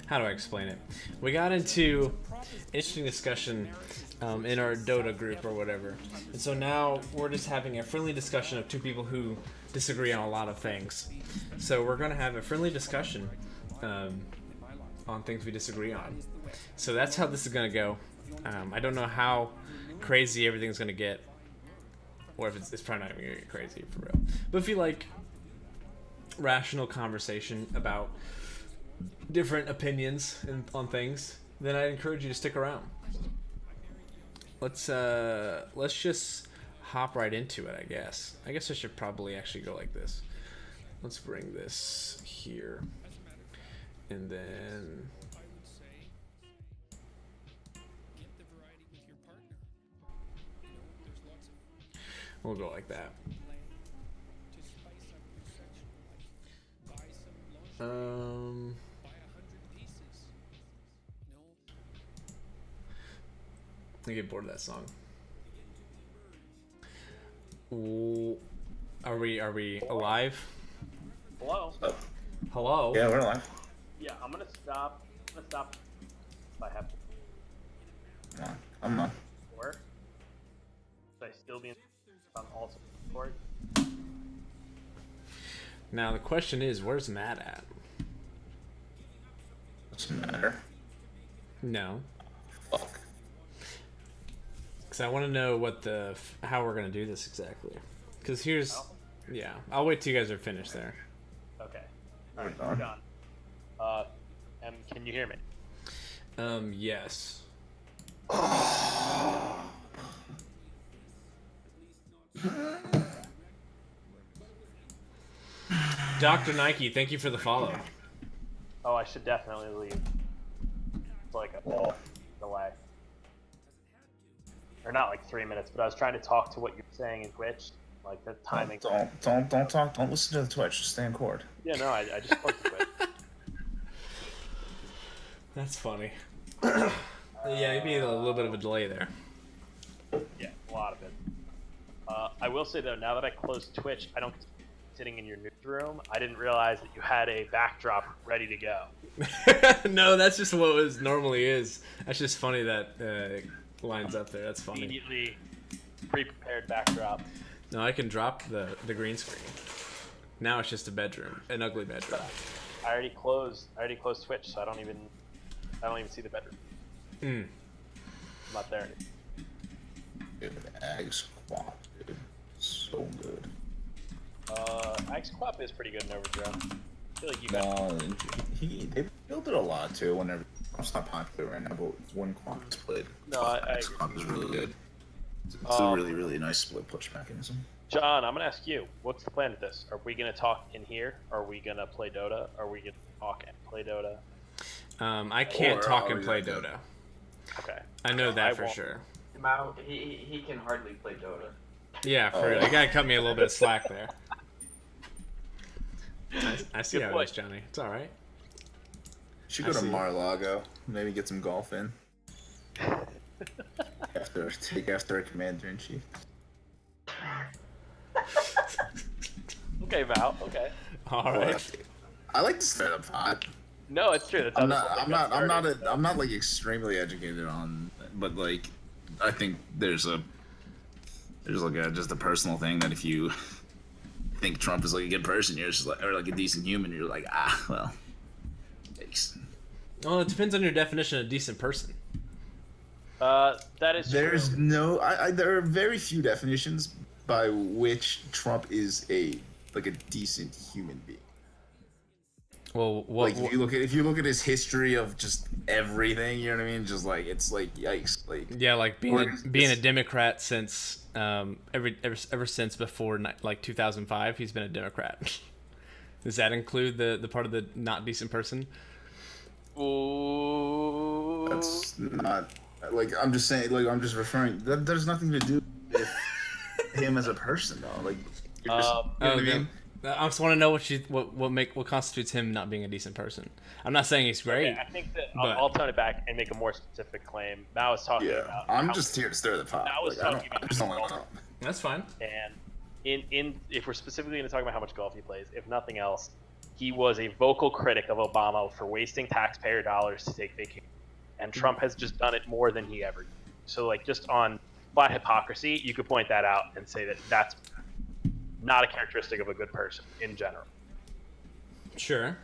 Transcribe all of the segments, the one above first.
how do I explain it? We got into interesting discussion in our Dota group or whatever, and so now we're just having a friendly discussion of two people who disagree on a lot of things. So we're gonna have a friendly discussion on things we disagree on. So that's how this is gonna go. I don't know how crazy everything's gonna get, or if it's probably not even gonna get crazy for real. But if you like rational conversation about different opinions on things, then I encourage you to stick around. Let's just hop right into it. I guess I should probably actually go like this. Let's bring this here, and then we'll go like that. I get bored of that song. Ooh, are we alive? Hello? Hello? Yeah, we're live. Yeah, I'm gonna stop if I have to. Come on. I'm not. Or should I still be on all support? Now the question is, where's Matt at? Doesn't matter. No. Fuck. Because I want to know how we're gonna do this exactly. Because here's, yeah, I'll wait till you guys are finished there. Okay. We're Alright, done. we're done. Can you hear me? Yes. Dr. Nike, thank you for the follow. Oh, I should definitely leave. It's like a delay. Or not like 3 minutes, but I was trying to talk to what you're saying in Twitch. Like the timing. Don't talk. Don't listen to the Twitch. Just stay in cord. Yeah, no, I just spoke to Twitch. That's funny. Yeah, maybe a little bit of a delay there. Yeah, a lot of it. I will say though, now that I closed Twitch, I don't sitting in your newsroom. I didn't realize that you had a backdrop ready to go. No, that's just what it normally is. That's just funny that lines up there. That's funny. Immediately pre-prepared backdrop. No, I can drop the green screen. Now it's just a bedroom, an ugly bedroom. I already closed Twitch, so I don't even see the bedroom. I'm not there. Dude, Ag Squad, dude. So good. Axe Quap is pretty good in Overthrow. I feel like you got. No, they built it a lot too. Whenever it's not popular right now, but when Quap is played, No, I Ag Squad is really good. It's a really nice split push mechanism. John, I'm gonna ask you, what's the plan with this? Are we gonna talk in here? Are we gonna play Dota? Are we gonna talk and play Dota? I can't talk and play Dota. Okay. I know that I for won't. sure. Mao, he can hardly play Dota. Yeah, for real. You gotta cut me a little bit of slack there. I see Good how it point. is, Johnny. It's all right. You should go to see. Mar-a-Lago. Maybe get some golf in. Take after a commander in chief. Okay, Val. Okay. All right. I like to start up hot. No, it's true. That's how I'm this not. whole I'm thing not. got I'm not. started. I'm not like extremely educated on, but like, I think there's like just a personal thing that if you think Trump is like a good person, you're just like, or like a decent human, you're like, well, thanks. Well, it depends on your definition of decent person. That is There's true. no. There are very few definitions by which Trump is a decent human being. Well, Like if you look at his history of just everything, you know what I mean? Just like it's like yikes. Like yeah, like being Or- a Democrat since ever since before like 2005, he's been a Democrat. Does that include the part of the not decent person? Ooh. that's not like I'm just saying. Like I'm just referring. That there's nothing to do with him as a person though. Like you're just, you know what I mean? I just want to know what constitutes him not being a decent person. I'm not saying he's great. Okay, I think that but- I'll turn it back and make a more specific claim. Mao was talking Yeah, about. I'm how- just here to stir the pot. I was Like, I talking about I just don't golf. want That's fine. And in if we're specifically going to talk about how much golf he plays, if nothing else, he was a vocal critic of Obama for wasting taxpayer dollars to take vacation, and Trump has just done it more than he ever did. So like just on flat hypocrisy, you could point that out and say that that's not a characteristic of a good person in general. Sure.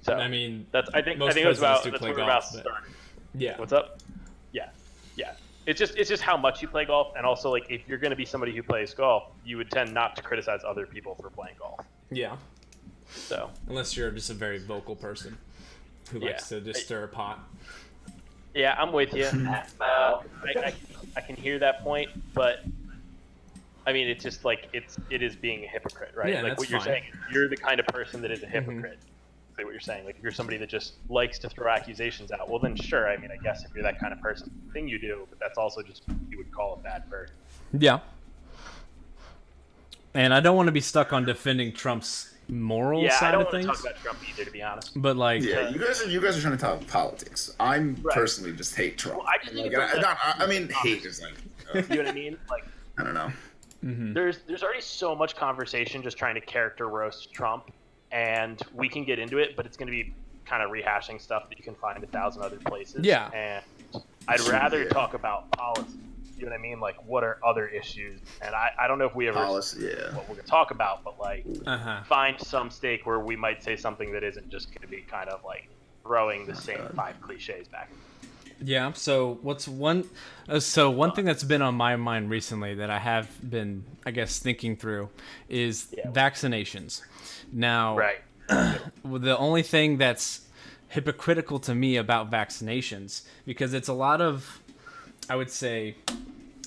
So I mean, I think most it was about presidents do that's play what we're golf, about to but- start. Yeah. What's up? Yeah. It's just how much you play golf, and also like if you're going to be somebody who plays golf, you would tend not to criticize other people for playing golf. Yeah. So Unless you're just a very vocal person who likes to just stir a pot. yeah, I'm with you. I can hear that point, but I mean, it's just like it is being a hypocrite, right? Yeah, like that's what you're fine. saying, you're the kind of person that is a hypocrite. Say what you're saying. Like if you're somebody that just likes to throw accusations out, well then sure. I mean, I guess if you're that kind of person, thing you do, but that's also just you would call a bad person. Yeah. And I don't want to be stuck on defending Trump's moral Yeah, I side don't of want to things. talk about Trump either, to be honest. But like, Yeah, you guys are trying to talk politics. I'm Right. personally just hate Trump. Well, I just think Like, it's I mean, hate is like, You know what I mean? Like I don't know. there's already so much conversation just trying to character roast Trump, and we can get into it, but it's going to be kind of rehashing stuff that you can find 1,000 other places. Yeah. And I'd rather Yeah. talk about policy. You know what I mean? Like, what are other issues? And I don't know if we ever Policy, yeah. what we're going to talk about, but like uh-huh. find some stake where we might say something that isn't just going to be kind of like throwing the same 5 cliches back. Yeah. So what's one? So one thing that's been on my mind recently that I have been, I guess, thinking through is Yeah. vaccinations. Now, Right. the only thing that's hypocritical to me about vaccinations, because it's a lot of, I would say,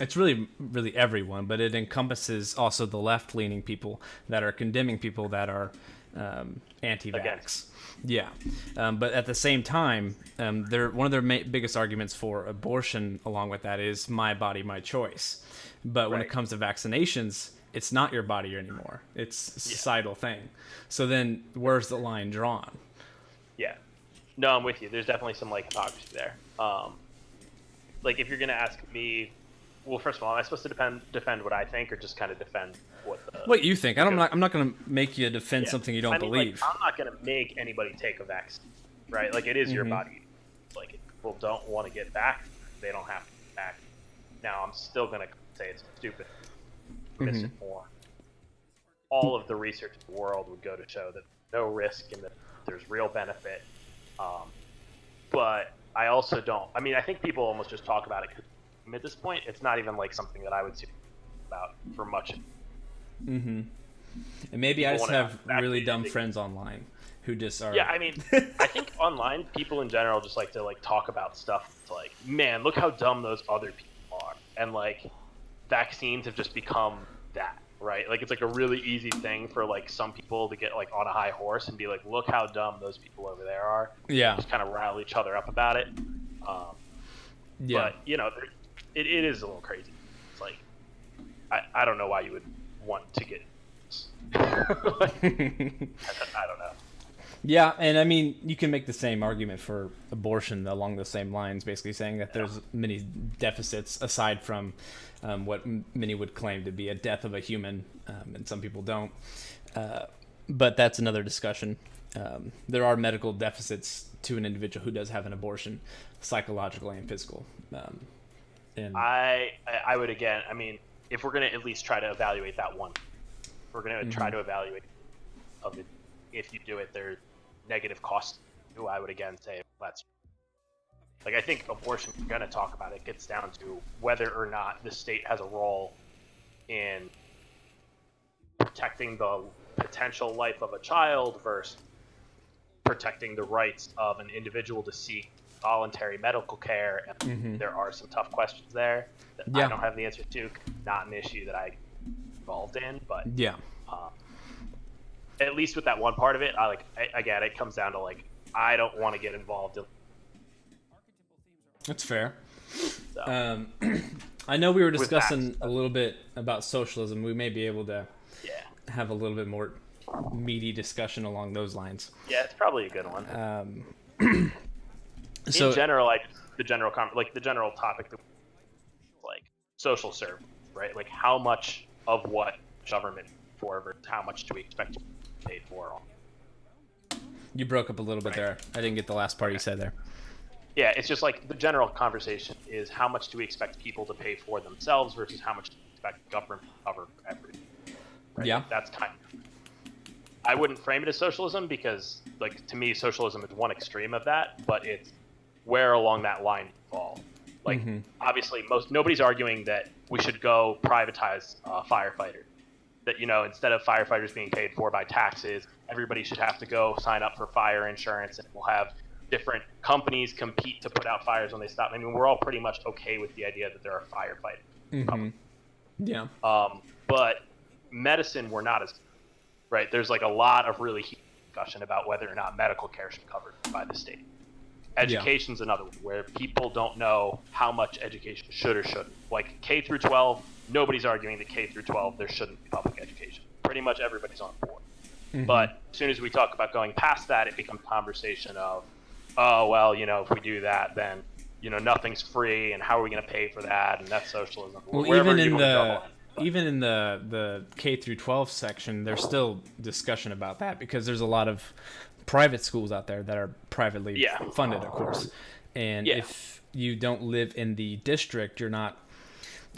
it's really everyone, but it encompasses also the left-leaning people that are condemning people that are anti-vax. Against. Yeah, but at the same time, one of their biggest arguments for abortion, along with that, is my body, my choice. But when it Right. comes to vaccinations, it's not your body anymore. It's a societal thing. So then, where's the line drawn? Yeah. No, I'm with you. There's definitely some like hypocrisy there. Like if you're gonna ask me, well, first of all, am I supposed to defend what I think, or just kind of defend what the What you think? I'm not going to make you defend Yeah. something you don't I mean, believe. Like, I'm not gonna make anybody take a vaccine, right? Like it is your Mhm. body. Like if people don't want to get back, they don't have to get back. Now I'm still gonna say it's stupid, misinformed. All of the research in the world would go to show that no risk and that there's real benefit. But I also don't. I mean, I think people almost just talk about it 'cause at this point, it's not even like something that I would see about for much. Mm-hmm. And maybe I People just wanna have have really vaccinated dumb things. friends online who just are. Yeah, I mean, I think online people in general just like to like talk about stuff like, man, look how dumb those other people are, and like vaccines have just become that, right? Like it's like a really easy thing for like some people to get like on a high horse and be like, look how dumb those people over there are. Yeah. Just kind of rile each other up about it. Yeah. But you know, it is a little crazy. It's like I don't know why you would want to get. Like, I don't know. Yeah, and I mean, you can make the same argument for abortion along the same lines, basically saying that there's many deficits aside from what many would claim to be a death of a human, and some people don't. But that's another discussion. There are medical deficits to an individual who does have an abortion, psychological and physical. And I would again. I mean, if we're gonna at least try to evaluate that one, if we're gonna try to evaluate of it. If you do it, there's negative costs. Who I would again say that's like I think abortion. If you're gonna talk about it, gets down to whether or not the state has a role in protecting the potential life of a child versus protecting the rights of an individual to seek voluntary medical care. And there are some tough questions there that Yeah. I don't have the answer to. Not an issue that I involved in, but yeah, at least with that one part of it, again, it comes down to like I don't want to get involved in. that's fair. So, I know we were that discussing stuff. a little bit about socialism. We may be able to yeah, have a little bit more meaty discussion along those lines. yeah, it's probably a good one. So in general, the general topic, like social service, right? Like how much of what government for versus how much do we expect to be paid for? You broke up a little bit there. I didn't get the last part you said there. Yeah, it's just like the general conversation is how much do we expect people to pay for themselves versus how much do we expect government to cover for everything. Right? Yeah. That's kind of, I wouldn't frame it as socialism because, like, to me, socialism is one extreme of that, but it's where along that line you fall. Like, obviously, nobody's arguing that we should go privatize firefighters. That, you know, instead of firefighters being paid for by taxes, everybody should have to go sign up for fire insurance, and we'll have different companies compete to put out fires when they stop. I mean, we're all pretty much okay with the idea that there are firefighters. Yeah. But medicine, we're not as right. There's like a lot of really heated discussion about whether or not medical care should be covered by the state. Education's another one where people don't know how much education should or shouldn't. Like K through 12, nobody's arguing that K through 12 there shouldn't be public education. Pretty much everybody's on board. But as soon as we talk about going past that, it becomes a conversation of, oh, well, you know, if we do that, then, you know, nothing's free, and how are we going to pay for that? And that's socialism. Well, even in the K through 12 section, there's still discussion about that because there's a lot of private schools out there that are privately funded, of course. And if you don't live in the district, you're not,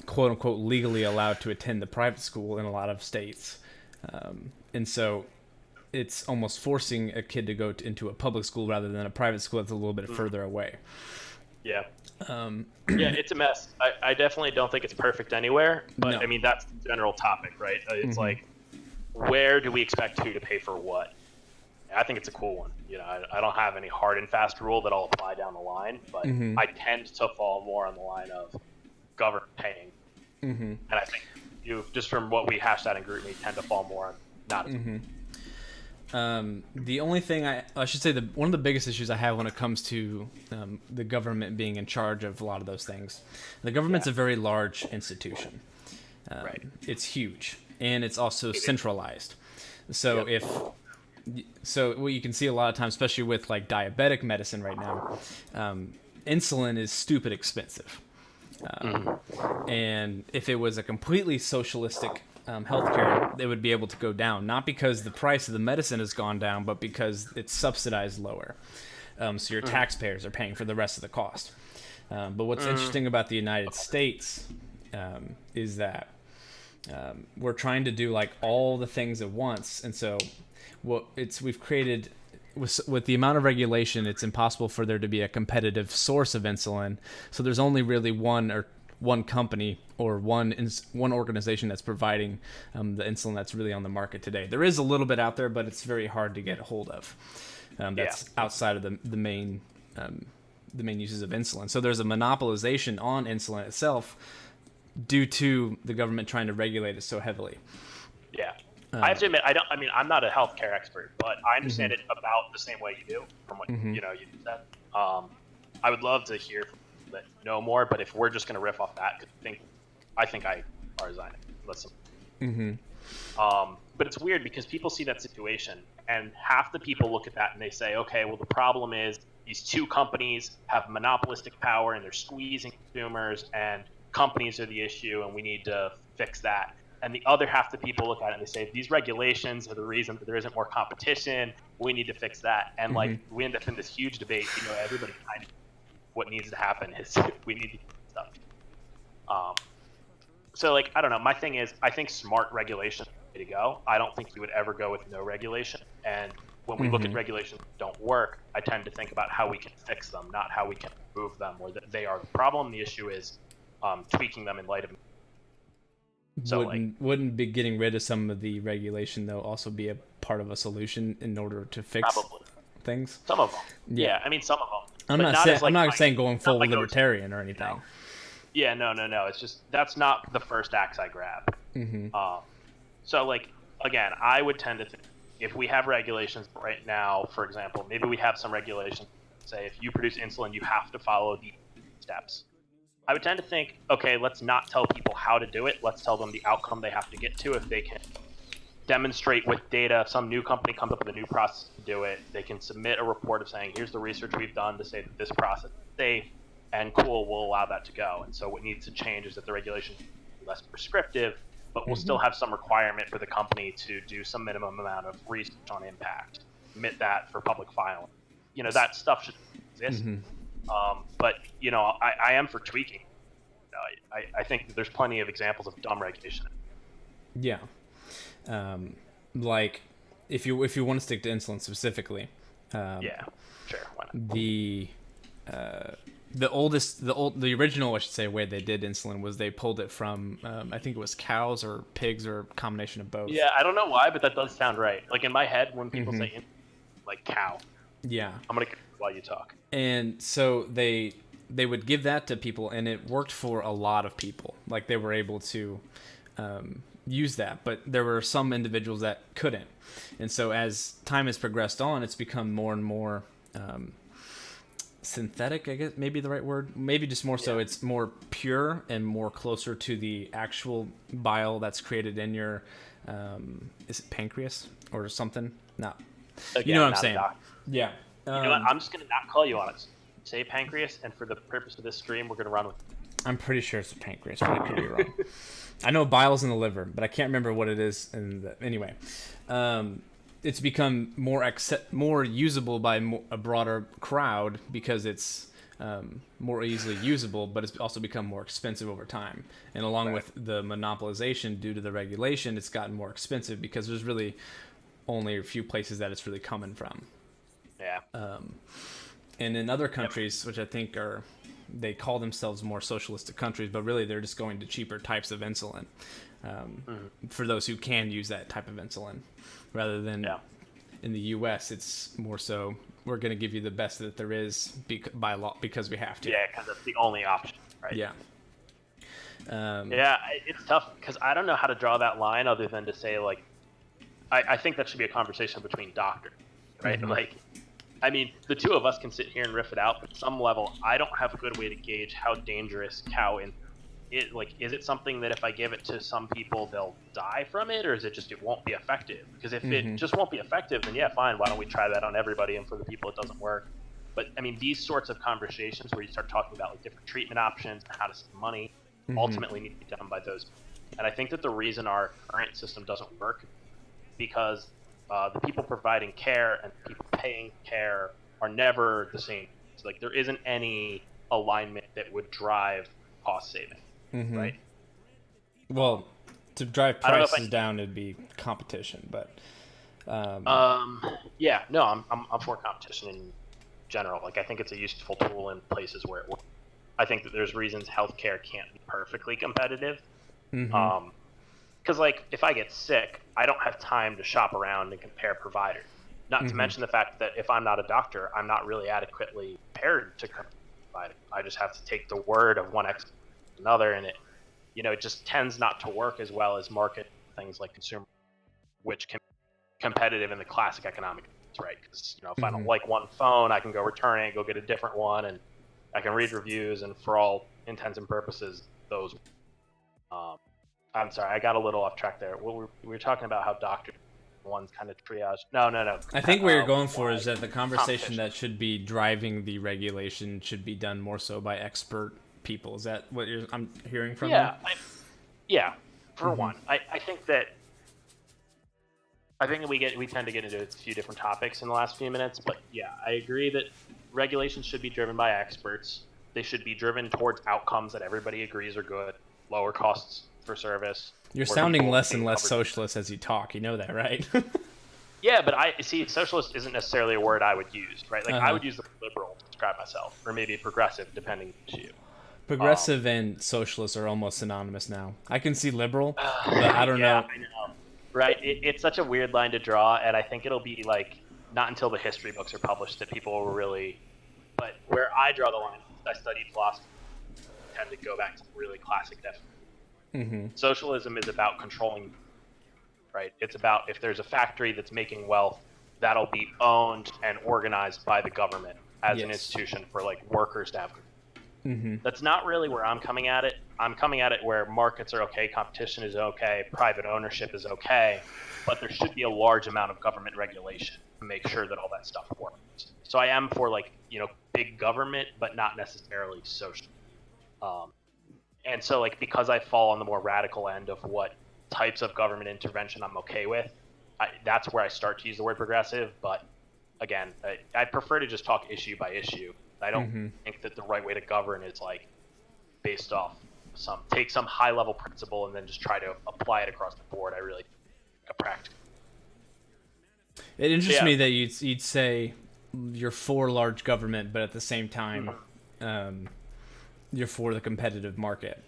quote unquote, legally allowed to attend the private school in a lot of states. And so it's almost forcing a kid to go into a public school rather than a private school that's a little bit further away. Yeah. It's a mess. I definitely don't think it's perfect anywhere, but I mean, that's the general topic, right? It's like, where do we expect who to pay for what? I think it's a cool one. You know, I don't have any hard and fast rule that I'll apply down the line, but I tend to fall more on the line of government paying. And I think you, just from what we hashed out in GroupMe, tend to fall more on not as the only thing I should say, one of the biggest issues I have when it comes to the government being in charge of a lot of those things, the government's a very large institution. Right. It's huge, and it's also centralized. So so what you can see a lot of times, especially with like diabetic medicine right now, insulin is stupid expensive. And if it was a completely socialistic healthcare, they would be able to go down, not because the price of the medicine has gone down, but because it's subsidized lower. So your taxpayers are paying for the rest of the cost. But what's interesting about the United States is that we're trying to do like all the things at once, and so we've created with the amount of regulation, it's impossible for there to be a competitive source of insulin. So there's only really one company or one organization that's providing the insulin that's really on the market today. There is a little bit out there, but it's very hard to get a hold of. That's outside of the main uses of insulin. So there's a monopolization on insulin itself due to the government trying to regulate it so heavily. Yeah. I have to admit, I'm not a healthcare expert, but I understand it about the same way you do from what you said. I would love to hear from people that know more, but if we're just going to riff off that, I think I are resigning. Listen. But it's weird because people see that situation, and half the people look at that and they say, okay, well, the problem is these two companies have monopolistic power and they're squeezing consumers, and companies are the issue, and we need to fix that. And the other half of the people look at it and they say, these regulations are the reason that there isn't more competition. We need to fix that. And like, we end up in this huge debate. You know, everybody kind of, what needs to happen is we need to do stuff. So like, I don't know. My thing is, I think smart regulation is the way to go. I don't think you would ever go with no regulation. And when we look at regulations that don't work, I tend to think about how we can fix them, not how we can remove them, or that they are the problem. The issue is tweaking them in light of. So wouldn't be getting rid of some of the regulation though also be a part of a solution in order to fix things? Some of them. Yeah, I mean some of them. I'm not saying going full libertarian or anything. No. Yeah, no. It's just that's not the first axe I grab. So like again, I would tend to think if we have regulations right now, for example, maybe we have some regulations say if you produce insulin, you have to follow these steps. I would tend to think, okay, let's not tell people how to do it. Let's tell them the outcome they have to get to. If they can demonstrate with data, if some new company comes up with a new process to do it, they can submit a report of saying, here's the research we've done to say that this process is safe, and cool, we'll allow that to go. And so what needs to change is that the regulation is less prescriptive, but we'll still have some requirement for the company to do some minimum amount of research on impact. submit that for public filing. That stuff should exist. But I am for tweaking. I think that there's plenty of examples of dumb regulation. Yeah. Like if you want to stick to insulin specifically, Yeah, sure. Why not? The original, I should say, way they did insulin was they pulled it from I think it was cows or pigs or a combination of both. Yeah, I don't know why, but that does sound right. Like in my head, when people say like cow, Yeah. I'm gonna while you talk. And so they would give that to people, and it worked for a lot of people. Like they were able to use that, but there were some individuals that couldn't. And so as time has progressed on, it's become more and more synthetic, I guess, maybe the right word. Maybe just more so it's more pure and more closer to the actual bile that's created in your, is it pancreas or something? No. Again, you know what I'm not a saying? doctor. Yeah. You know what? I'm just gonna not call you on it. Say pancreas, and for the purpose of this stream, we're gonna run with it. I'm pretty sure it's the pancreas, but I could be wrong. I know bile's in the liver, but I can't remember what it is. Anyway, it's become more usable by a broader crowd because it's more easily usable, but it's also become more expensive over time. And along with the monopolization due to the regulation, it's gotten more expensive because there's really only a few places that it's really coming from. Yeah. And in other countries, which I think they call themselves more socialistic countries, but really they're just going to cheaper types of insulin for those who can use that type of insulin, rather than in the U.S. it's more so we're going to give you the best that there is by law because we have to. Yeah, because it's the only option, right? Yeah. It's tough because I don't know how to draw that line other than to say like, I think that should be a conversation between doctors, right? Like, I mean, the two of us can sit here and riff it out, but at some level, I don't have a good way to gauge how dangerous is. Like, is it something that if I give it to some people, they'll die from it, or is it just it won't be effective? Because if it just won't be effective, then yeah, fine. Why don't we try that on everybody? And for the people it doesn't work. But I mean, these sorts of conversations where you start talking about like different treatment options and how to save money, ultimately need to be done by those. And I think that the reason our current system doesn't work because the people providing care and people paying care are never the same. So, like, there isn't any alignment that would drive cost saving, right? Well, to drive prices down, it'd be competition, but yeah, no, I'm for competition in general. Like, I think it's a useful tool in places where it works. I think that there's reasons healthcare can't be perfectly competitive. Because, like, if I get sick, I don't have time to shop around and compare providers. Not to mention the fact that if I'm not a doctor, I'm not really adequately prepared to provide it. I just have to take the word of one expert to another, and it just tends not to work as well as market things like consumer, which can be competitive in the classic economic sense, right? Because, if I don't like one phone, I can go return it, go get a different one, and I can read reviews, and for all intents and purposes, those. I'm sorry, I got a little off track there. We were talking about how doctors one's kind of triage. No. I think what you're going for is that the conversation that should be driving the regulation should be done more so by expert people. Is that what I'm hearing from you? For one, I think that we tend to get into a few different topics in the last few minutes, but yeah, I agree that regulations should be driven by experts. They should be driven towards outcomes that everybody agrees are good, lower costs for service. You're sounding less and less socialist as you talk. You know that, right? Yeah, but I see socialist isn't necessarily a word I would use, right? Like I would use the word liberal to describe myself, or maybe progressive, depending on the issue. Progressive and socialist are almost synonymous now. I can see liberal, but I don't know. I know. Right? It's such a weird line to draw, and I think it'll be like not until the history books are published that people will really. But where I draw the line, I studied philosophy, tend to go back to the really classic definition. Socialism is about controlling, right? It's about if there's a factory that's making wealth, that'll be owned and organized by the government as an institution for like workers to have. That's not really where I'm coming at it. I'm coming at it where markets are okay, competition is okay, private ownership is okay, but there should be a large amount of government regulation to make sure that all that stuff works. So I am for like, big government, but not necessarily social. And so, like, because I fall on the more radical end of what types of government intervention I'm okay with, that's where I start to use the word progressive. But again, I'd prefer to just talk issue by issue. I don't think that the right way to govern is like based off take some high level principle and then just try to apply it across the board. I really think a practical. It interests me that you'd say you're for large government, but at the same time, you're for the competitive market.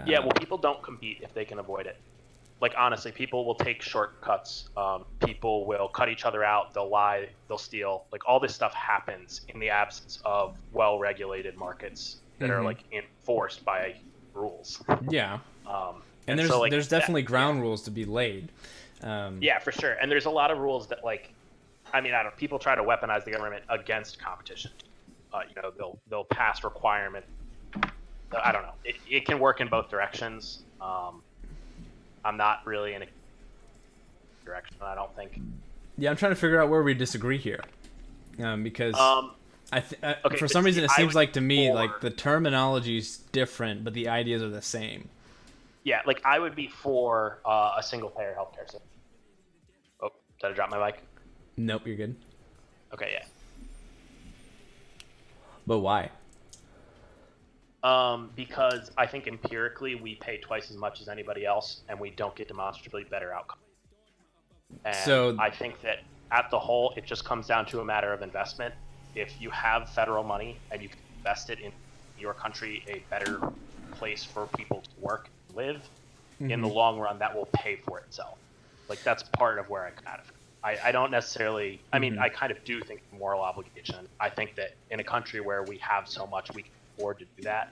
Yeah, well, people don't compete if they can avoid it. Like, honestly, people will take shortcuts. People will cut each other out. They'll lie. They'll steal. Like, all this stuff happens in the absence of well-regulated markets that are, like, enforced by rules. Yeah. And there's definitely ground rules to be laid. Yeah, for sure. And there's a lot of rules that, like, I mean, people try to weaponize the government against competition. They'll pass requirements. I don't know. It can work in both directions. I'm not really in a direction, I don't think. Yeah, I'm trying to figure out where we disagree here, because okay, for some reason it seems like to me like the terminology's different, but the ideas are the same. Yeah, like I would be for a single-payer healthcare system. Oh, did I drop my mic? Nope, you're good. Okay, yeah. But why? Because I think empirically we pay twice as much as anybody else, and we don't get demonstrably better outcomes. And So I think that at the whole, it just comes down to a matter of investment. If you have federal money and you can invest it in your country, a better place for people to work and live, in the long run, that will pay for itself. Like, that's part of where I come out of it. I don't necessarily, I mean, I kind of do think moral obligation. I think that in a country where we have so much, we can afford to do that.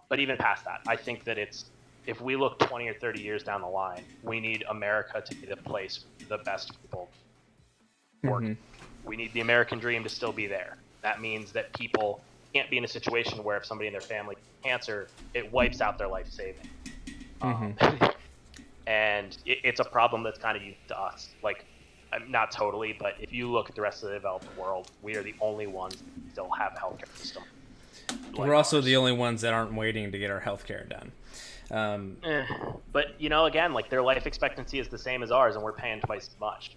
But even past that, I think that if we look 20 or 30 years down the line, we need America to be the place for the best people work. We need the American dream to still be there. That means that people can't be in a situation where if somebody in their family has cancer, it wipes out their life saving. And it's a problem that's kind of unique to us. Like, not totally, but if you look at the rest of the developed world, we are the only ones that still have a healthcare system. We're also the only ones that aren't waiting to get our healthcare done. But, again, like, their life expectancy is the same as ours, and we're paying twice as much.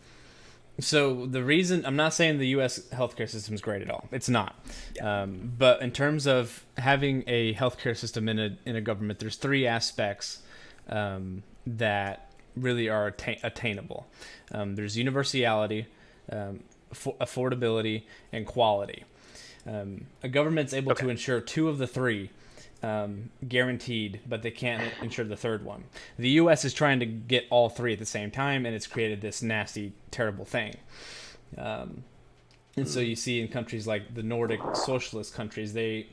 So the reason, I'm not saying the U.S. healthcare system is great at all. It's not. Yeah. But in terms of having a healthcare system in a government, there's three aspects that really are attainable. There's universality, affordability, and quality. A government's able to ensure two of the three guaranteed, but they can't ensure the third one. The U.S. is trying to get all three at the same time, and it's created this nasty, terrible thing. And so you see in countries like the Nordic socialist countries, they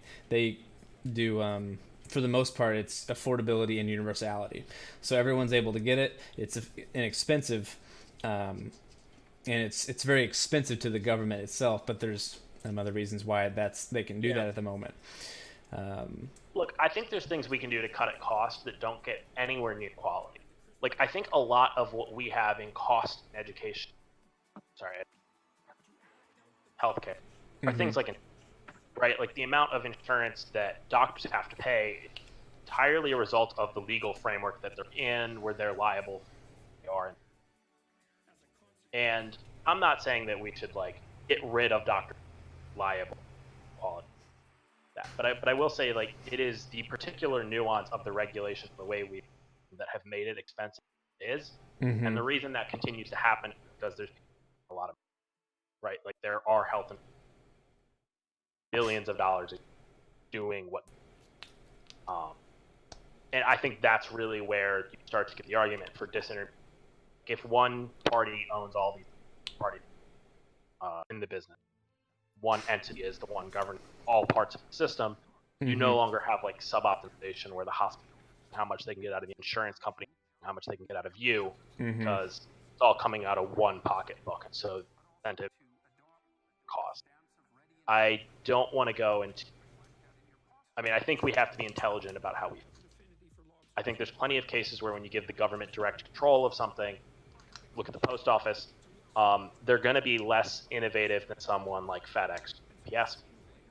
do, for the most part, it's affordability and universality. So everyone's able to get it. It's inexpensive, and it's very expensive to the government itself, but there's other reasons why they can do that at the moment. Look, I think there's things we can do to cut at cost that don't get anywhere near quality. Like, I think a lot of what we have in cost in education, healthcare, are things like, right? Like, the amount of insurance that doctors have to pay is entirely a result of the legal framework that they're in, where they're liable, they are. And I'm not saying that we should, like, get rid of doctor liable quality. But I will say, like, it is the particular nuance of the regulation, the way that have made it expensive is, and the reason that continues to happen is because there's a lot of, right? Like, there are health and billions of dollars doing what, and I think that's really where you start to get the argument for disintermediation. If one party owns all these parties in the business, one entity is the one governing all parts of the system, you no longer have, like, sub-optimization where the hospital, how much they can get out of the insurance company, how much they can get out of you, because it's all coming out of one pocketbook. So incentive cost. I don't want to go into, I mean, I think we have to be intelligent about how I think there's plenty of cases where when you give the government direct control of something, look at the post office, they're going to be less innovative than someone like FedEx, UPS.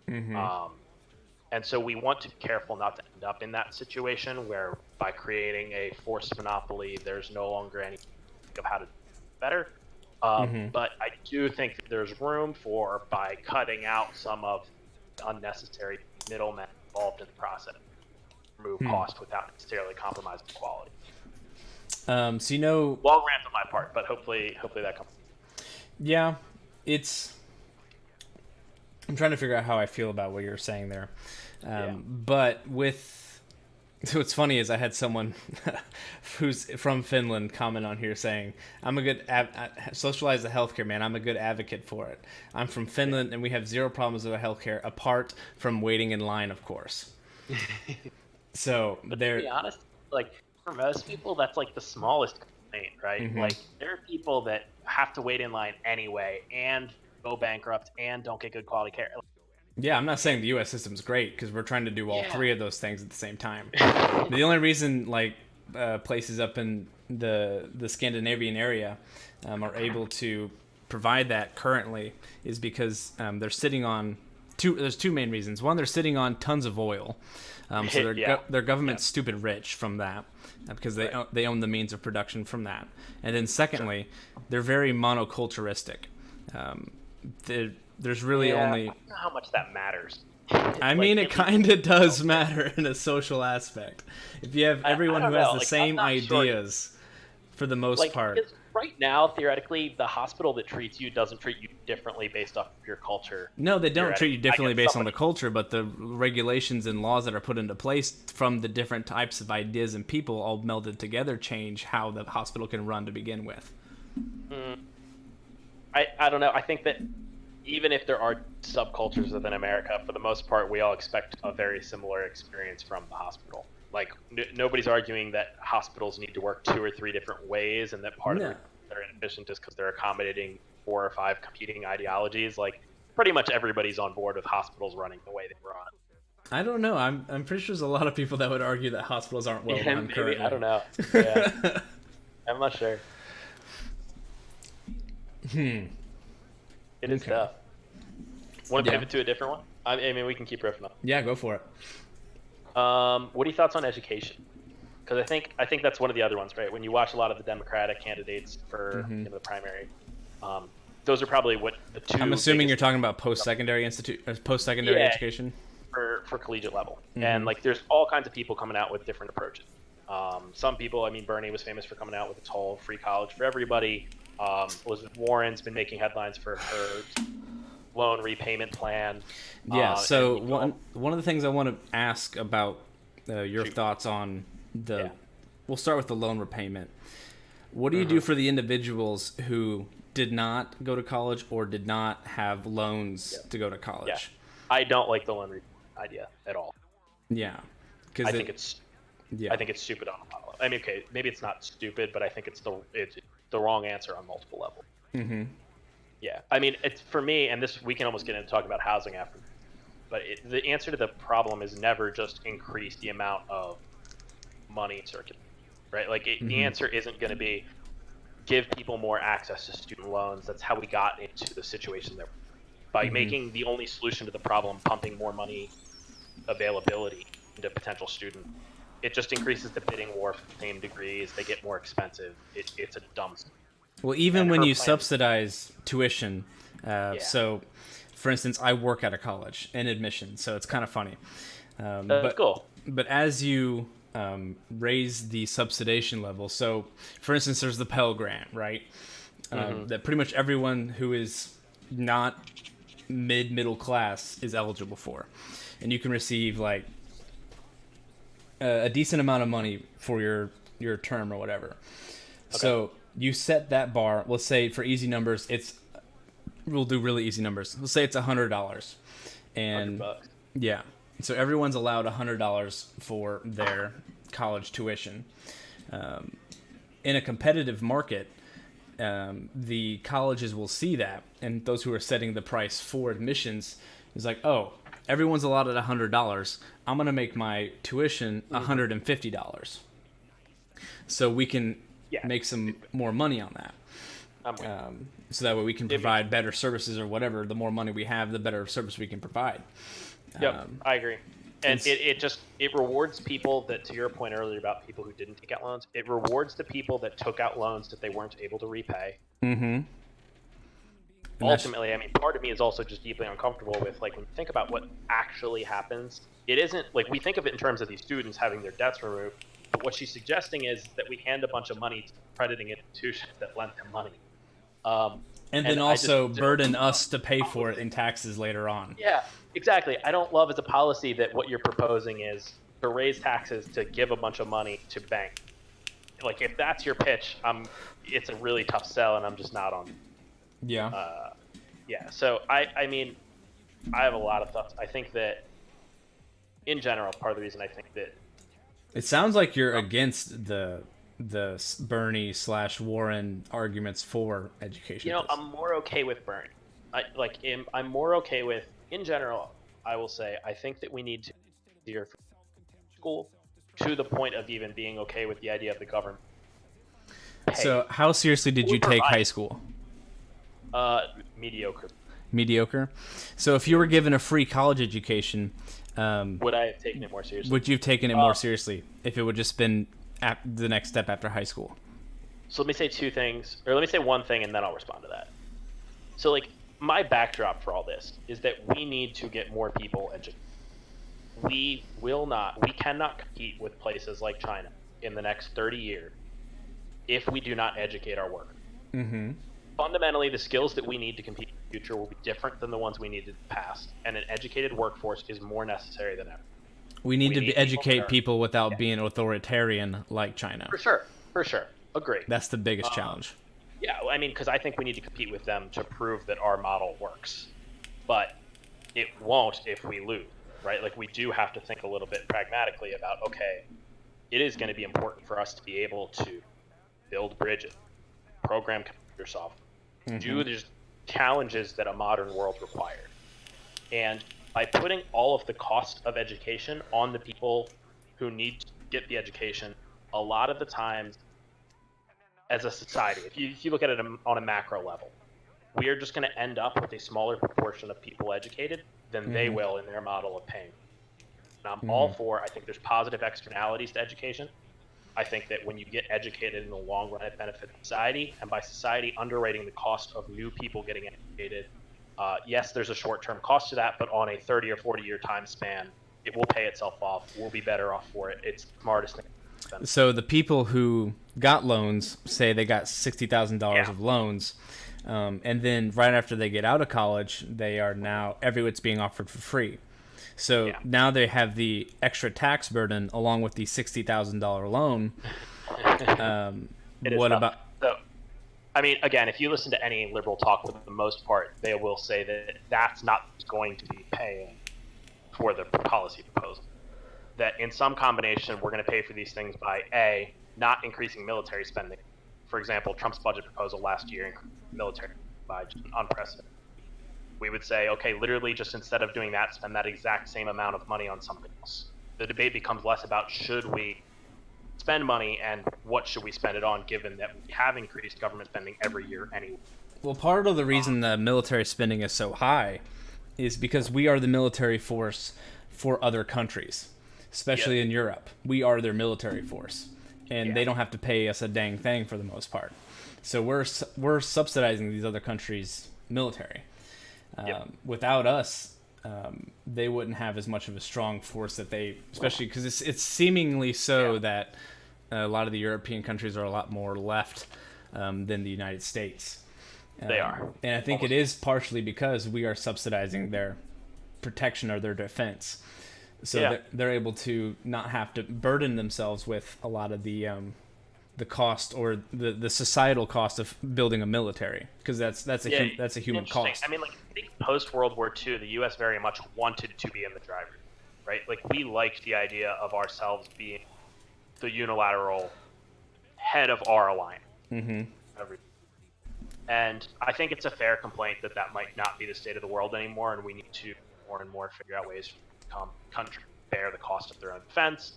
And so we want to be careful not to end up in that situation where by creating a forced monopoly, there's no longer any of how to do better. But I do think that there's room for, by cutting out some of the unnecessary middlemen involved in the process, remove cost without necessarily compromising quality. So you know, Long rant on my part, but hopefully that comes. yeah, I'm trying to figure out how I feel about what you're saying there. But so what's funny is I had someone who's from Finland comment on here saying, I'm a good, socialize the healthcare, man. I'm a good advocate for it. I'm from Finland and we have zero problems with healthcare apart from waiting in line, of course. So But they're, to be honest, like for most people, that's like the smallest complaint, right? Like there are people that have to wait in line anyway and go bankrupt and don't get good quality care. yeah, I'm not saying the U.S. system's great because we're trying to do all Yeah. three of those things at the same time. The only reason like places up in the Scandinavian area are able to provide that currently is because they're sitting on there's two main reasons. One, they're sitting on tons of oil, so their government's stupid rich from that because they own the means of production from that. And then secondly, they're very monoculturistic. There's really only. I don't know how much that matters. I mean, it kind of does matter in a social aspect. If you have everyone I who don't has know. the Like, same I'm not sure. ideas, for the most part. Because right now, theoretically, the hospital that treats you doesn't treat you differently based off of your culture. No, they don't treat you differently I guess based on the culture, but the regulations and laws that are put into place from the different types of ideas and people all melded together change how the hospital can run to begin with. I don't know. I think that even if there are subcultures within America, for the most part, we all expect a very similar experience from the hospital. Like, nobody's arguing that hospitals need to work 2 or 3 different ways and that part of they're inefficient just because they're accommodating 4 or 5 competing ideologies. Like, pretty much everybody's on board with hospitals running the way they run. I don't know. I'm pretty sure there's a lot of people that would argue that hospitals aren't well run currently. I don't know. Yeah. I'm not sure. It is tough. Want to pivot to a different one? I mean, we can keep riffing up. Yeah, go for it. What are your thoughts on education? Because I think that's one of the other ones, right? When you watch a lot of the Democratic candidates for the primary, those are probably what the two. I'm assuming you're talking about post-secondary education for collegiate level, and like there's all kinds of people coming out with different approaches. Some people, I mean, Bernie was famous for coming out with its whole free college for everybody. Elizabeth Warren's been making headlines for her loan repayment plan. Yeah. So one of the things I want to ask about your thoughts on we'll start with the loan repayment. What do you do for the individuals who did not go to college or did not have loans to go to college? Yeah. I don't like the loan repayment idea at all. Yeah. I think it's stupid on a lot. I mean, okay, maybe it's not stupid, but I think it's the wrong answer on multiple levels. Mm-hmm. Yeah, I mean, it's for me, and this we can almost get into talking about housing after, but the answer to the problem is never just increase the amount of money circulating, right? Like the answer isn't going to be give people more access to student loans. That's how we got into the situation there. By making the only solution to the problem pumping more money availability into potential students, it just increases the bidding war for the same degrees. They get more expensive. It's a dumb. Well, even when you subsidize tuition, so for instance, I work at a college in admission, so it's kind of funny. That's cool. But as you raise the subsidization level, so for instance, there's the Pell Grant, right? That pretty much everyone who is not middle class is eligible for, and you can receive like a decent amount of money for your term or whatever. Okay. So you set that bar. Let's say for easy numbers, we'll do really easy numbers. Let's say it's $100, and $100. Yeah, so everyone's allowed $100 for their college tuition. In a competitive market, the colleges will see that, and those who are setting the price for admissions is like, oh, everyone's allotted $100. I'm gonna make my tuition $150, so we can make some more money on that. So that way we can provide better services or whatever. The more money we have, the better service we can provide. Yep, I agree. And it rewards people that, to your point earlier about people who didn't take out loans, it rewards the people that took out loans that they weren't able to repay. And that's- ultimately, I mean, part of me is also just deeply uncomfortable with, like, when you think about what actually happens, it isn't like we think of it in terms of these students having their debts removed, but what she's suggesting is that we hand a bunch of money to crediting institutions that lent them money. and then I just also don't- burden us to pay for it in taxes later on. Yeah, exactly. I don't love as a policy that what you're proposing is to raise taxes to give a bunch of money to bank. Like, if that's your pitch, it's a really tough sell, and I'm just not on. Yeah. Yeah. So I mean, I have a lot of thoughts. I think that, in general, part of the reason I think that It sounds like you're against the Bernie/Warren arguments for education. I'm more okay with Bernie. I'm more okay with, in general. I will say I think that we need to steer school to the point of even being okay with the idea of the government. So how seriously did you take high school? Mediocre. Mediocre. So if you were given a free college education, Would I have taken it more seriously? would you have taken it more seriously if it would just been the next step after high school? So let me say two things, or let me say one thing, and then I'll respond to that. So, like, my backdrop for all this is that we need to get more people educated. We cannot compete with places like China in the next 30 years if we do not educate our workers. Mm-hmm. Fundamentally, the skills that we need to compete in the future will be different than the ones we needed in the past, and an educated workforce is more necessary than ever. We need to educate people people without being authoritarian like China. For sure. Agree. That's the biggest challenge. Yeah, I mean, because I think we need to compete with them to prove that our model works. But it won't if we lose, right? Like, we do have to think a little bit pragmatically about, okay, it is going to be important for us to be able to build bridges, program computer software, do the challenges that a modern world requires. And by putting all of the cost of education on the people who need to get the education, a lot of the times, as a society, if you look at it on a macro level, we are just going to end up with a smaller proportion of people educated than they will in their model of paying. And I'm all for, I think there's positive externalities to education. I think that when you get educated in the long run, it benefits society. And by society underrating the cost of new people getting educated, yes, there's a short-term cost to that, but on a 30 or 40-year time span, it will pay itself off. We'll be better off for it. It's the smartest thing. So the people who got loans, say they got $60,000 of loans, and then right after they get out of college, they are now everyone's being offered for free. So now they have the extra tax burden along with the $60,000 loan. What about? So, I mean, again, if you listen to any liberal talk, for the most part, they will say that that's not going to be paying for the policy proposal. That in some combination, we're going to pay for these things by A, not increasing military spending. For example, Trump's budget proposal last year increased military by just unprecedented. We would say, okay, literally just instead of doing that, spend that exact same amount of money on something else. The debate becomes less about should we spend money and what should we spend it on, given that we have increased government spending every year anyway. Well, part of the reason the military spending is so high is because we are the military force for other countries. Especially in Europe, we are their military force, and they don't have to pay us a dang thing for the most part. So we're subsidizing these other countries' military. Without us, they wouldn't have as much of a strong force that they, especially because it's seemingly so that a lot of the European countries are a lot more left than the United States. They are, and I think it is partially because we are subsidizing their protection or their defense. So they're able to not have to burden themselves with a lot of the cost or the societal cost of building a military, because that's a human cost. I mean, like, I think post World War II, the U.S. very much wanted to be in the driver's seat, right? Like, we liked the idea of ourselves being the unilateral head of our alliance. And I think it's a fair complaint that might not be the state of the world anymore, and we need to more and more figure out ways country bear the cost of their own defense.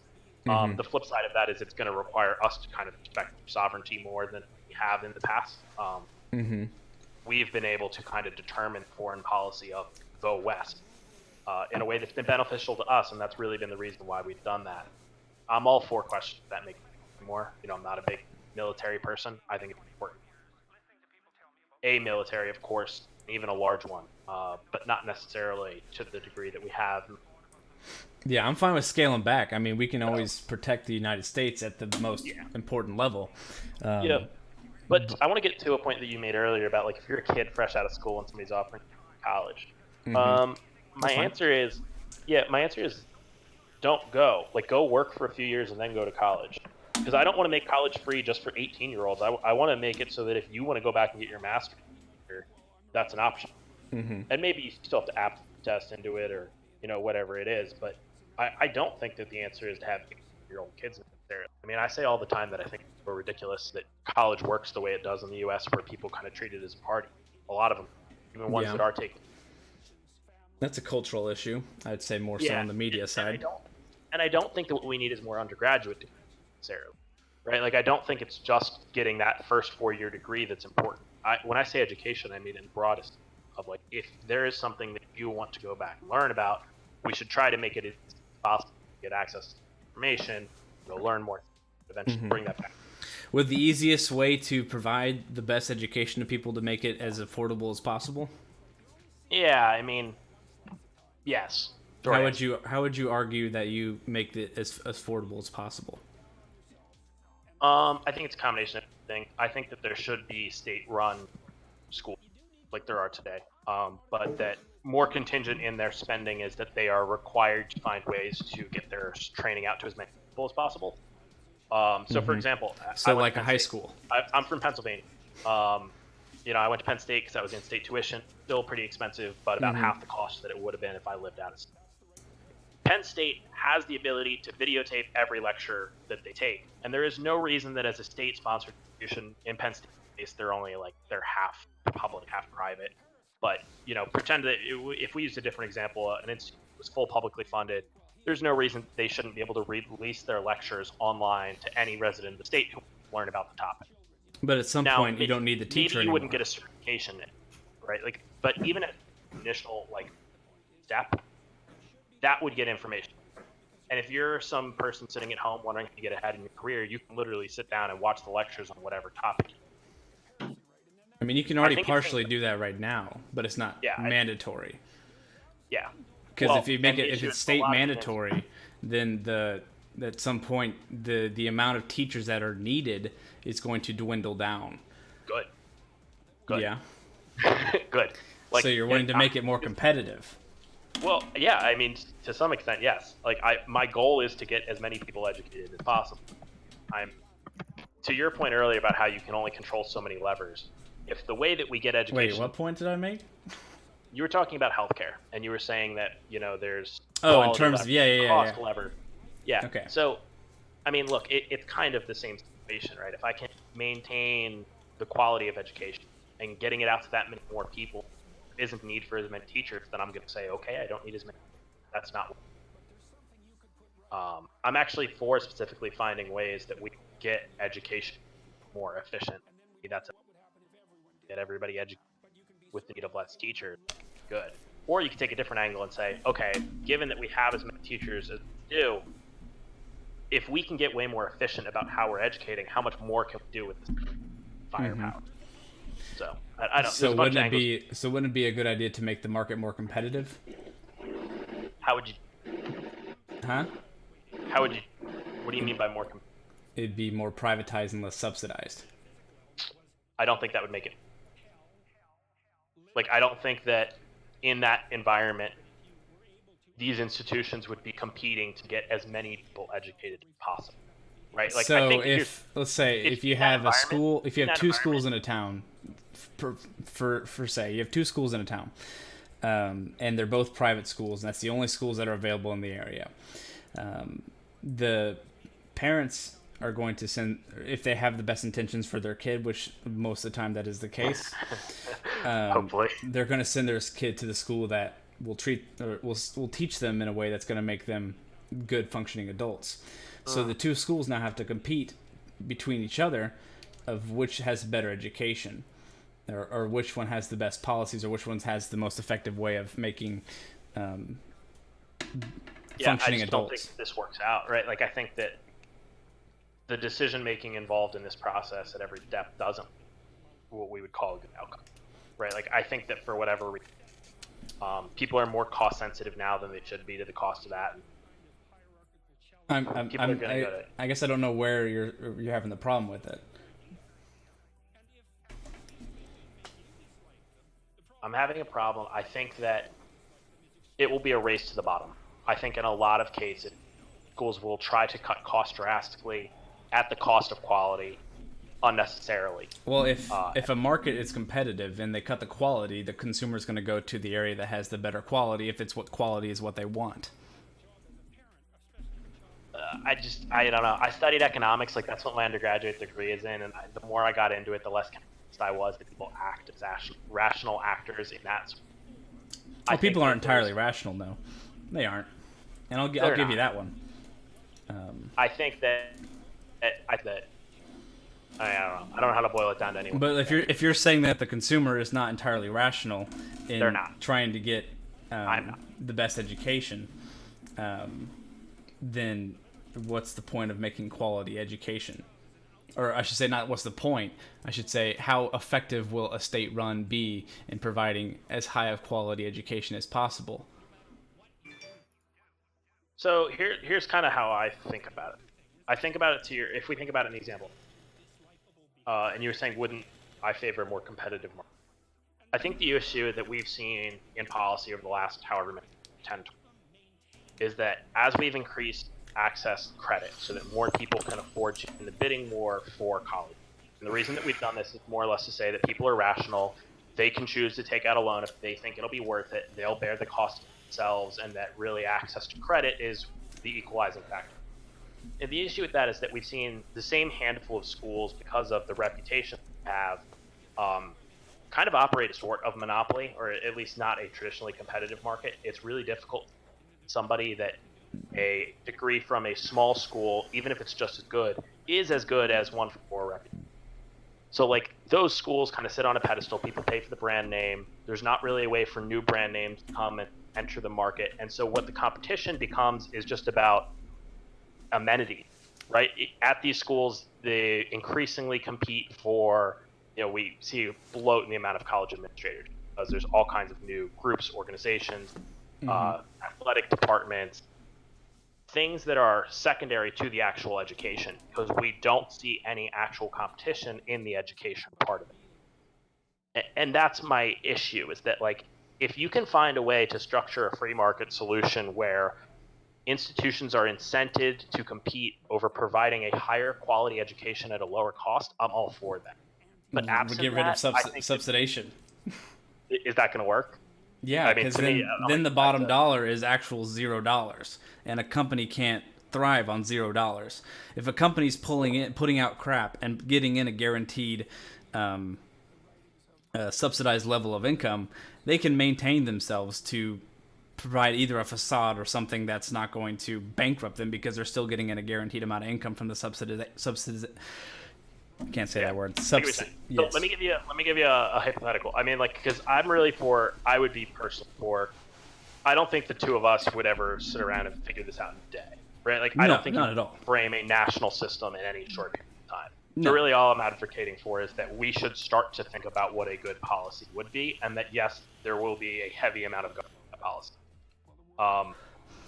The flip side of that is it's going to require us to kind of respect sovereignty more than we have in the past. We've been able to kind of determine foreign policy of the West in a way that's been beneficial to us, and that's really been the reason why we've done that. I'm all for questions that make me more. I'm not a big military person. I think it's important. A military, of course, even a large one, but not necessarily to the degree that we have. Yeah, I'm fine with scaling back. I mean, we can always protect the United States at the most important level. Yeah. But I want to get to a point that you made earlier about, like, if you're a kid fresh out of school and somebody's offering college. My answer is don't go. Like, go work for a few years and then go to college. Because I don't want to make college free just for 18-year-olds. I want to make it so that if you want to go back and get your master's, that's an option. And maybe you still have to aptitude test into it, or whatever it is. But I don't think that the answer is to have 18-year-old kids necessarily. I mean, I say all the time that I think it's ridiculous that college works the way it does in the U.S., where people kind of treat it as a party. A lot of them, even ones that are taking. That's a cultural issue, I'd say, more so on the media side. And I don't think that what we need is more undergraduate necessarily, right? Like, I don't think it's just getting that first 4-year degree that's important. When I say education, I mean in the broadest of, like, if there is something that you want to go back and learn about, we should try to make it as possible to get access to information, learn more, eventually bring that back. Would the easiest way to provide the best education to people to make it as affordable as possible? Yeah, I mean, yes. How would you argue that you make it as affordable as possible? I think it's a combination of everything. I think that there should be state-run schools like there are today, but that more contingent in their spending is that they are required to find ways to get their training out to as many people as possible. So, for example, so like a high school. I'm from Pennsylvania. I went to Penn State because I was in state tuition. Still pretty expensive, but about half the cost that it would have been if I lived out of state. Penn State has the ability to videotape every lecture that they take, and there is no reason that as a state-sponsored institution in Penn State, they're only they're half public, half private. But pretend that if we used a different example, an institute was full publicly funded, there's no reason they shouldn't be able to release their lectures online to any resident of the state who wants to learn about the topic. But at some point, you don't need the teacher maybe you anymore. wouldn't get a certification, right? But even at initial step, that would get information. And if you're some person sitting at home wondering how to get ahead in your career, you can literally sit down and watch the lectures on whatever topic. I mean, you can already partially do that right now, but it's not mandatory. Yeah. Because if it's state mandatory, then at some point the amount of teachers that are needed is going to dwindle down. Good. Yeah. Good. So you're wanting to make it more competitive. Well, yeah. I mean, to some extent, yes. My goal is to get as many people educated as possible. To your point earlier about how you can only control so many levers. If the way that we get education. Wait, what point did I make? You were talking about healthcare, and you were saying that there's in terms lever, of cost lever. Yeah. Okay. So, I mean, look, it's kind of the same situation, right? If I can maintain the quality of education and getting it out to that many more people isn't the need for as many teachers, then I'm going to say, okay, I don't need as many. That's not. I'm actually for specifically finding ways that we get education more efficient. That's get everybody educated with the need of less teachers. Good. Or you could take a different angle and say, okay, given that we have as many teachers as we do, if we can get way more efficient about how we're educating, how much more can we do with this firepower? So I don't. So wouldn't it be a good idea to make the market more competitive? How would you? Huh? How would you? What do you mean by more? It'd be more privatized and less subsidized. I don't think that would make it. I don't think that in that environment, these institutions would be competing to get as many people educated as possible, right? So I think let's say if you have a school, if you have two schools in a town, for say you have two schools in a town, and they're both private schools, and that's the only schools that are available in the area. The parents are going to send, if they have the best intentions for their kid, which most of the time that is the case. Hopefully, they're going to send their kid to the school that will teach them in a way that's going to make them good functioning adults. So the two schools now have to compete between each other of which has better education, or which one has the best policies, or which one has the most effective way of making functioning I just adults. don't think this works out, right? I think that the decision making involved in this process at every step doesn't what we would call a good outcome. right? Like I think that for whatever reason, people are more cost sensitive now than they should be to the cost of that. People are gonna go to. I guess I don't know where you're having the problem with it. I'm having a problem. I think that it will be a race to the bottom. I think in a lot of cases, schools will try to cut costs drastically at the cost of quality unnecessarily. Well, if a market is competitive and they cut the quality, the consumer's going to go to the area that has the better quality if it's what quality is what they want. I don't know. I studied economics, like that's what my undergraduate degree is in, and the more I got into it, the less convinced I was that people act as rational actors in that. Well, people aren't entirely rational, though. They aren't, and I'll give you that one. I think that I don't know. I don't know how to boil it down to anyone. But if you're saying that the consumer is not entirely rational in They're not. trying to get I'm not. the best education, then what's the point of making quality education? Or I should say, not what's the point. I should say, how effective will a state run be in providing as high of quality education as possible? So here's kind of how I think about it. I think about it if we think about it in the example, and you were saying, wouldn't I favor a more competitive market? I think the issue that we've seen in policy over the last however many 10, 20, is that as we've increased access credit so that more people can afford to in the bidding war for college. And the reason that we've done this is more or less to say that people are rational. They can choose to take out a loan if they think it'll be worth it. They'll bear the cost themselves, and that really access to credit is the equalizing factor. And the issue with that is that we've seen the same handful of schools, because of the reputation they have, kind of operate a sort of monopoly, or at least not a traditionally competitive market. It's really difficult. Somebody that a degree from a small school, even if it's just as good, is as good as one from more reputation. So like those schools kind of sit on a pedestal. People pay for the brand name. There's not really a way for new brand names to come and enter the market. And so what the competition becomes is just about amenity, right? At these schools, they increasingly compete for, we see a bloat in the amount of college administrators because there's all kinds of new groups, organizations, athletic departments, things that are secondary to the actual education, because we don't see any actual competition in the education part of it. And that's my issue, is that like, if you can find a way to structure a free market solution where institutions are incented to compete over providing a higher quality education at a lower cost, I'm all for that. But absent get rid that, of I think subsidization. Is that going to work? Yeah, because then the bottom dollar is actual $0, and a company can't thrive on $0. If a company's putting out crap and getting in a guaranteed subsidized level of income, they can maintain themselves to provide either a facade or something that's not going to bankrupt them, because they're still getting in a guaranteed amount of income from the can't say that word. So yes. let me give you a hypothetical. I mean, like, because I would be personally for. I don't think the two of us would ever sit around and figure this out in a day, right? Like, I don't think not at all. Frame a national system in any short period of time. No. So really, all I'm advocating for is that we should start to think about what a good policy would be, and that yes, there will be a heavy amount of government policy.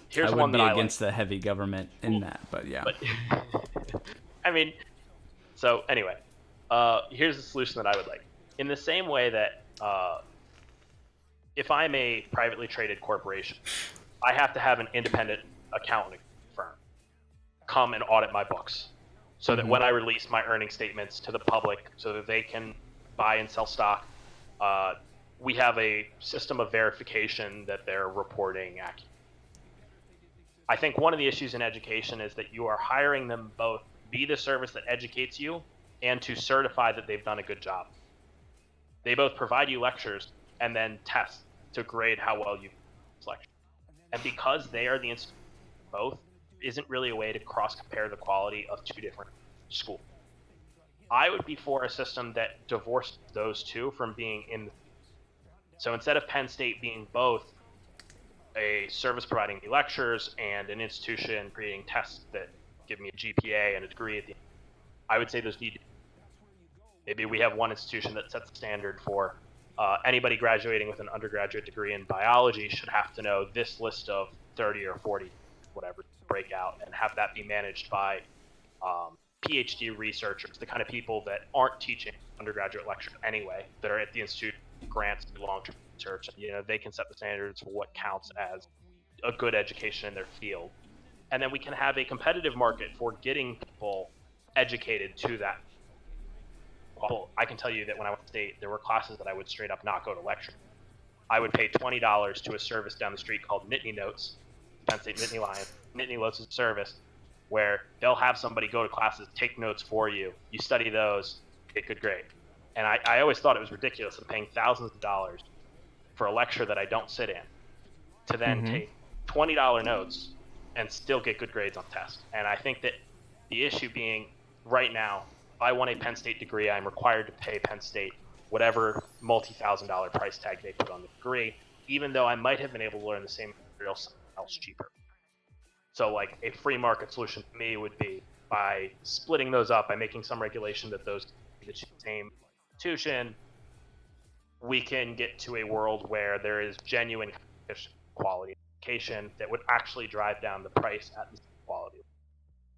Here's I one would that be I against the heavy government in that, but yeah. But I mean. So anyway, here's the solution that I would like. In the same way that if I'm a privately traded corporation, I have to have an independent accounting firm come and audit my books so that when I release my earning statements to the public so that they can buy and sell stock, we have a system of verification that they're reporting accurately. I think one of the issues in education is that you are hiring them both be the service that educates you and to certify that they've done a good job. They both provide you lectures and then test to grade how well you lecture. And because they are the institute both, isn't really a way to cross compare the quality of two different schools. I would be for a system that divorced those two from being in. So instead of Penn State being both a service providing me lectures and an institution creating tests that give me a GPA and a degree at the end, I would say those need. Maybe we have one institution that sets the standard for anybody graduating with an undergraduate degree in biology should have to know this list of 30 or 40, whatever, breakout, and have that be managed by PhD researchers, the kind of people that aren't teaching undergraduate lectures anyway, that are at the institute, grants, and long-term research. You know, they can set the standards for what counts as a good education in their field. And then we can have a competitive market for getting people educated to that. Well, I can tell you that when I went to state, there were classes that I would straight up not go to lecture. I would pay $20 to a service down the street called Nittany Notes, Penn State Nittany Lions. Nittany Notes is a service where they'll have somebody go to classes, take notes for you. You study those, get good grade. And I always thought it was ridiculous. I'm paying thousands of dollars for a lecture that I don't sit in to then take $20 notes and still get good grades on tests. And I think that the issue being right now, if I want a Penn State degree, I'm required to pay Penn State whatever multi-$1,000 price tag they put on the degree, even though I might have been able to learn the same material somewhere else cheaper. So like a free market solution to me would be by splitting those up, by making some regulation that those the same institution, we can get to a world where there is genuine quality education that would actually drive down the price at the quality.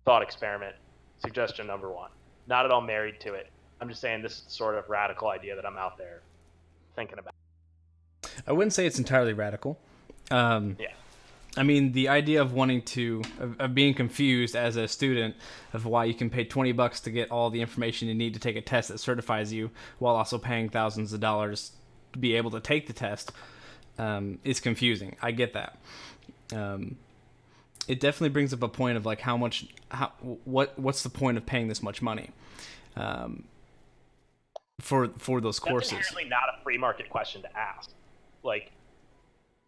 Thought experiment, suggestion number one. Not at all married to it. I'm just saying this is the sort of radical idea that I'm out there thinking about. I wouldn't say it's entirely radical. Yeah. I mean, the idea of wanting to, of being confused as a student of why you can pay $20 to get all the information you need to take a test that certifies you while also paying thousands of dollars to be able to take the test is confusing. I get that. It definitely brings up a point of like what's the point of paying this much money for those courses? That's inherently not a free market question to ask. Like,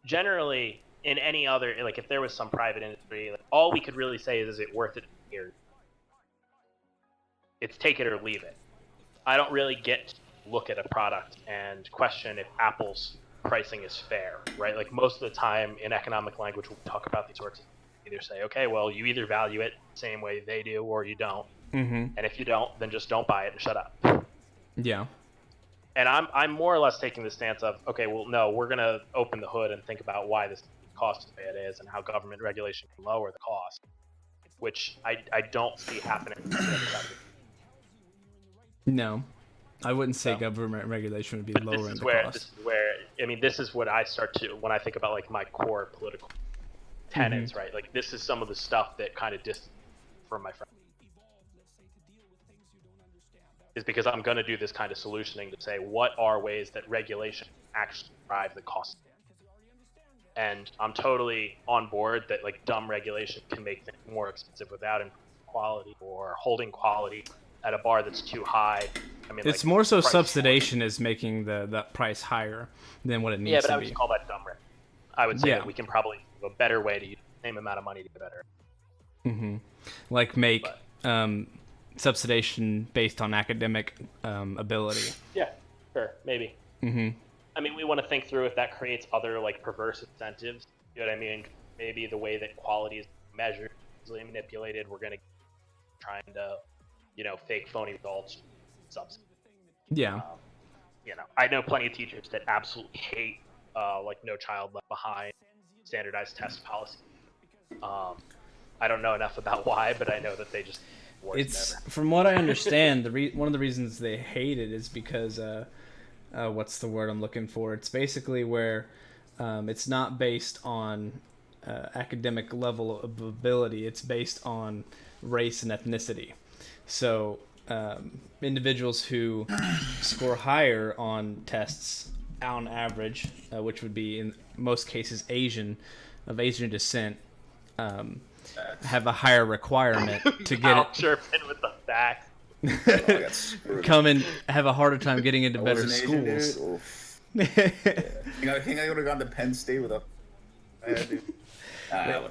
generally, in any other, like if there was some private industry, like, all we could really say is it worth it here? It's take it or leave it. I don't really get to look at a product and question if Apple's pricing is fair, right? Like most of the time in economic language, when we talk about these sorts of things, either say, okay, well, you either value it the same way they do or you don't. Mm-hmm. And if you don't, then just don't buy it and shut up. Yeah. And I'm more or less taking the stance of, okay, well, no, we're going to open the hood and think about why this cost the way it is and how government regulation can lower the cost, which I don't see happening. No, I wouldn't say government regulation would be lowering the cost. This is where, I mean, this is what I start to, when I think about like my core political tenets, right? Like this is some of the stuff that kind of distance from my friends. Is because I'm going to do this kind of solutioning to say what are ways that regulation actually drive the cost. And I'm totally on board that like dumb regulation can make things more expensive without quality or holding quality at a bar that's too high. I mean, it's like, more so subsidization is making the price higher than what it needs to be. Yeah, but I would call that dumb reg. I would say that we can probably do a better way to use the same amount of money to get better. Mm-hmm. Like make subsidization based on academic ability. Yeah, sure, maybe. Mm-hmm. I mean, we want to think through if that creates other like perverse incentives. You know what I mean? Maybe the way that quality is measured, easily manipulated. We're going to trying to, fake phony results, subsidy. Yeah. I know plenty of teachers that absolutely hate like No Child Left Behind, standardized test policy. I don't know enough about why, but I know that they just. It's from what I understand, one of the reasons they hate it is because what's the word I'm looking for? It's basically where it's not based on academic level of ability. It's based on race and ethnicity. So individuals who score higher on tests on average, which would be in most cases of Asian descent, have a higher requirement to get it. Chirping with the facts. Come and have a harder time getting into better schools. I think I would have gone to Penn State with a.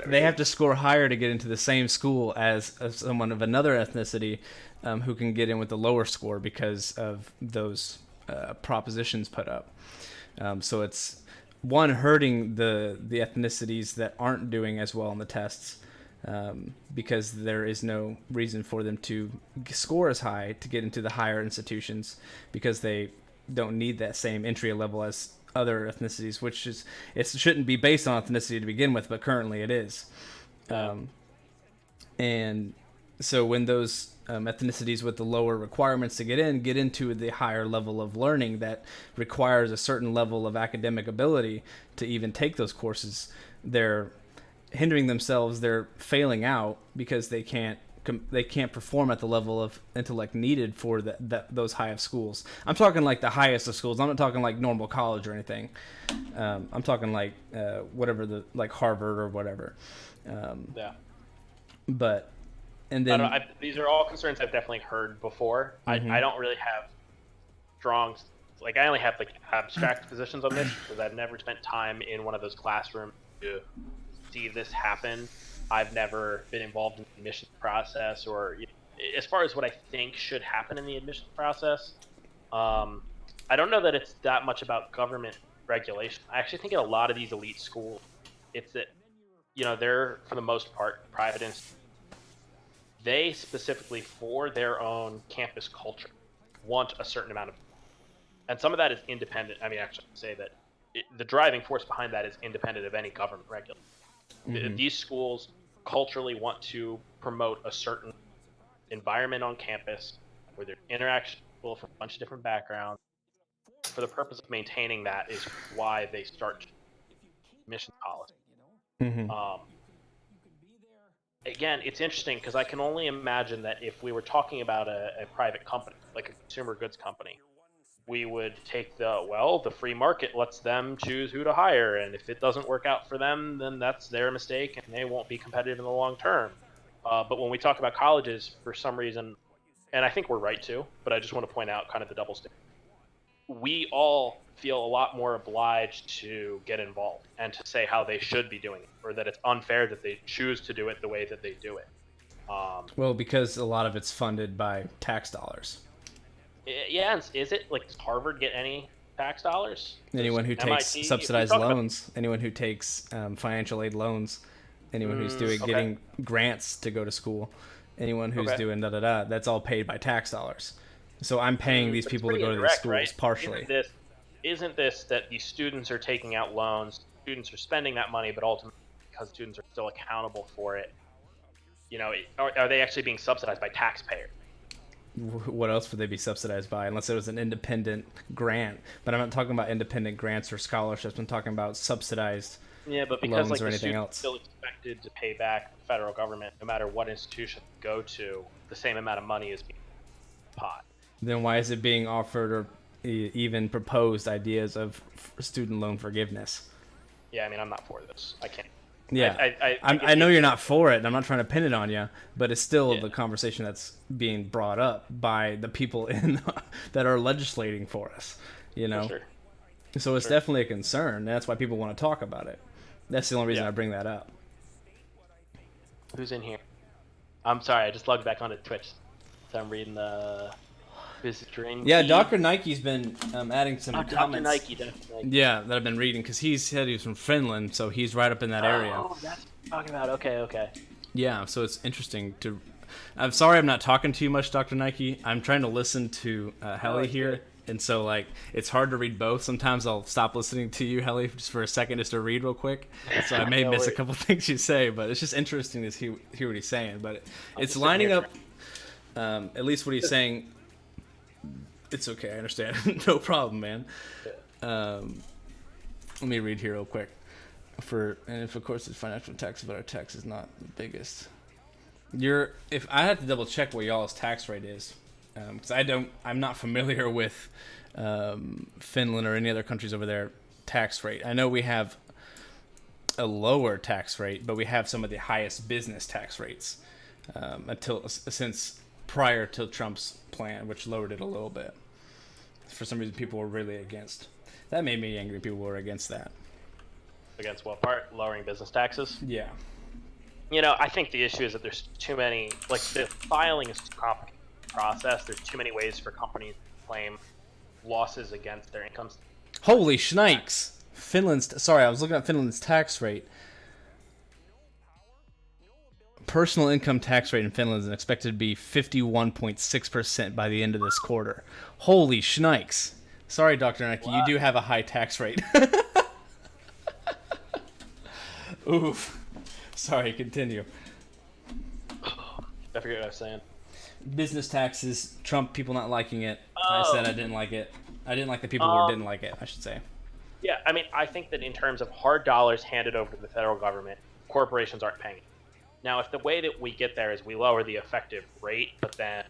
They have to score higher to get into the same school as someone of another ethnicity who can get in with the lower score because of those propositions put up. So it's one hurting the ethnicities that aren't doing as well on the tests. Because there is no reason for them to score as high to get into the higher institutions because they don't need that same entry level as other ethnicities, which is it shouldn't be based on ethnicity to begin with, but currently it is. And so when those ethnicities with the lower requirements to get into the higher level of learning that requires a certain level of academic ability to even take those courses, they're hindering themselves, they're failing out because they can't perform at the level of intellect needed for those high of schools. I'm talking like the highest of schools. I'm not talking like normal college or anything. I'm talking like whatever like Harvard or whatever. But and then these are all concerns I've definitely heard before. I don't really have strong, like I only have like abstract positions on this because I've never spent time in one of those classrooms to see this happen. I've never been involved in the admissions process or as far as what I think should happen in the admissions process. I don't know that it's that much about government regulation. I actually think in a lot of these elite schools, it's that, they're for the most part private institutions. They specifically for their own campus culture want a certain amount of, and some of that is independent. I mean, actually say that the driving force behind that is independent of any government regulation. These schools culturally want to promote a certain environment on campus where there's interaction with people from a bunch of different backgrounds. For the purpose of maintaining that is why they start admission policy. Again, it's interesting because I can only imagine that if we were talking about a private company, like a consumer goods company, we would take the free market lets them choose who to hire, and if it doesn't work out for them, then that's their mistake, and they won't be competitive in the long term. But when we talk about colleges, for some reason, and I think we're right to, but I just want to point out kind of the double standard. We all feel a lot more obliged to get involved and to say how they should be doing it, or that it's unfair that they choose to do it the way that they do it. Well, because a lot of it's funded by tax dollars. Yeah, is it like does Harvard get any tax dollars? Anyone who takes MIT, subsidized loans, anyone who takes financial aid loans, anyone who's getting grants to go to school, anyone who's doing that's all paid by tax dollars. So I'm paying these people to go to these schools, right? Partially. Isn't this that these students are taking out loans, students are spending that money, but ultimately because students are still accountable for it, are they actually being subsidized by taxpayers? What else would they be subsidized by unless it was an independent grant? But I'm not talking about independent grants or scholarships. I'm talking about subsidized but because loans like or the anything students else. Still expected to pay back the federal government no matter what institution they go to, the same amount of money is being pot. Then why is it being offered or even proposed ideas of student loan forgiveness? Yeah, I mean, I'm not for this. I can't. Yeah, I know you're not for it, and I'm not trying to pin it on you, but it's still the conversation that's being brought up by the people that are legislating for us, For sure. So it's definitely a concern, and that's why people want to talk about it. That's the only reason I bring that up. Who's in here? I'm sorry, I just logged back onto Twitch, so I'm reading the visiting. Yeah, Dr. Nike's been adding some comments. Dr. Nike, definitely. Yeah, that I've been reading because he said he was from Finland, so he's right up in that area. Oh, that's what I'm talking about. Okay. Yeah, so it's interesting to. I'm sorry I'm not talking to you much, Dr. Nike. I'm trying to listen to Helly here, and so like it's hard to read both. Sometimes I'll stop listening to you, Helly, just for a second, just to read real quick. So I may miss a couple things you say, but it's just interesting to hear what he's saying. But it's lining up. At least what he's saying. It's okay, I understand. No problem, man. Let me read here real quick. And if of course it's financial tax, but our tax is not the biggest. If I had to double check what y'all's tax rate is, because I'm not familiar with Finland or any other countries over there tax rate. I know we have a lower tax rate, but we have some of the highest business tax rates since prior to Trump's plan, which lowered it a little bit. For some reason, people were really against. That made me angry. People were against that. Against what part? Lowering business taxes? Yeah. I think the issue is that there's too many, like the filing is too complicated process. There's too many ways for companies to claim losses against their incomes. Holy shnikes. I was looking at Finland's tax rate. Personal income tax rate in Finland is expected to be 51.6% by the end of this quarter. Holy shnikes. Sorry, Dr. Nike, you do have a high tax rate. Oof. Sorry, continue. I forget what I was saying. Business taxes, Trump, people not liking it. I said I didn't like it. I didn't like the people who didn't like it, I should say. Yeah, I mean, I think that in terms of hard dollars handed over to the federal government, corporations aren't paying it. Now, if the way that we get there is we lower the effective rate, but then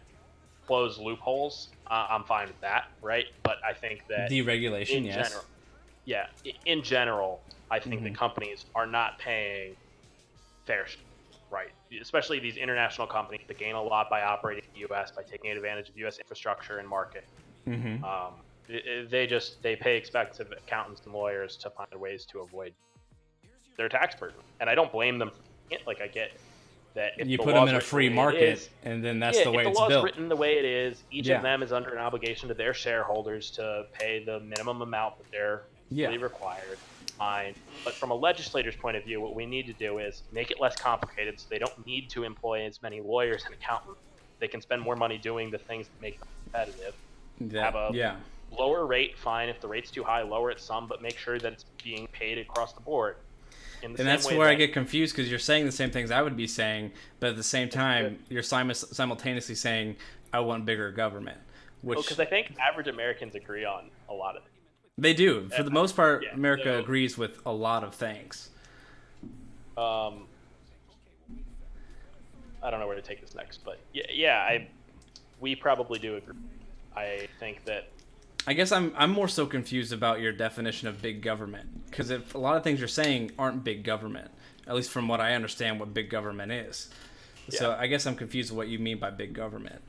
close loopholes, I'm fine with that, right? But I think that Deregulation, in yes. general, yeah, in general, I think that companies are not paying fair, right? Especially these international companies that gain a lot by operating in the U.S. by taking advantage of U.S. infrastructure and market. They pay expensive accountants and lawyers to find ways to avoid their tax burden, and I don't blame them. Like, I get that if You the put them law's in a written free the way it market, is, and then that's the way if it's the law's built. written the way it is, each Yeah. of them is under an obligation to their shareholders to pay the minimum amount that they're legally required. Fine. But from a legislator's point of view, what we need to do is make it less complicated so they don't need to employ as many lawyers and accountants. They can spend more money doing the things that make them competitive. Have a lower rate, fine. If the rate's too high, lower it some, but make sure that it's being paid across the board. And that's where I get confused, because you're saying the same things I would be saying, but at the same time, you're simultaneously saying, I want bigger government. Because I think average Americans agree on a lot of it. They do. For the most part, America agrees with a lot of things. I don't know where to take this next, but we probably do agree. I think that. I guess I'm more so confused about your definition of big government, because if a lot of things you're saying aren't big government, at least from what I understand what big government is. So I guess I'm confused with what you mean by big government.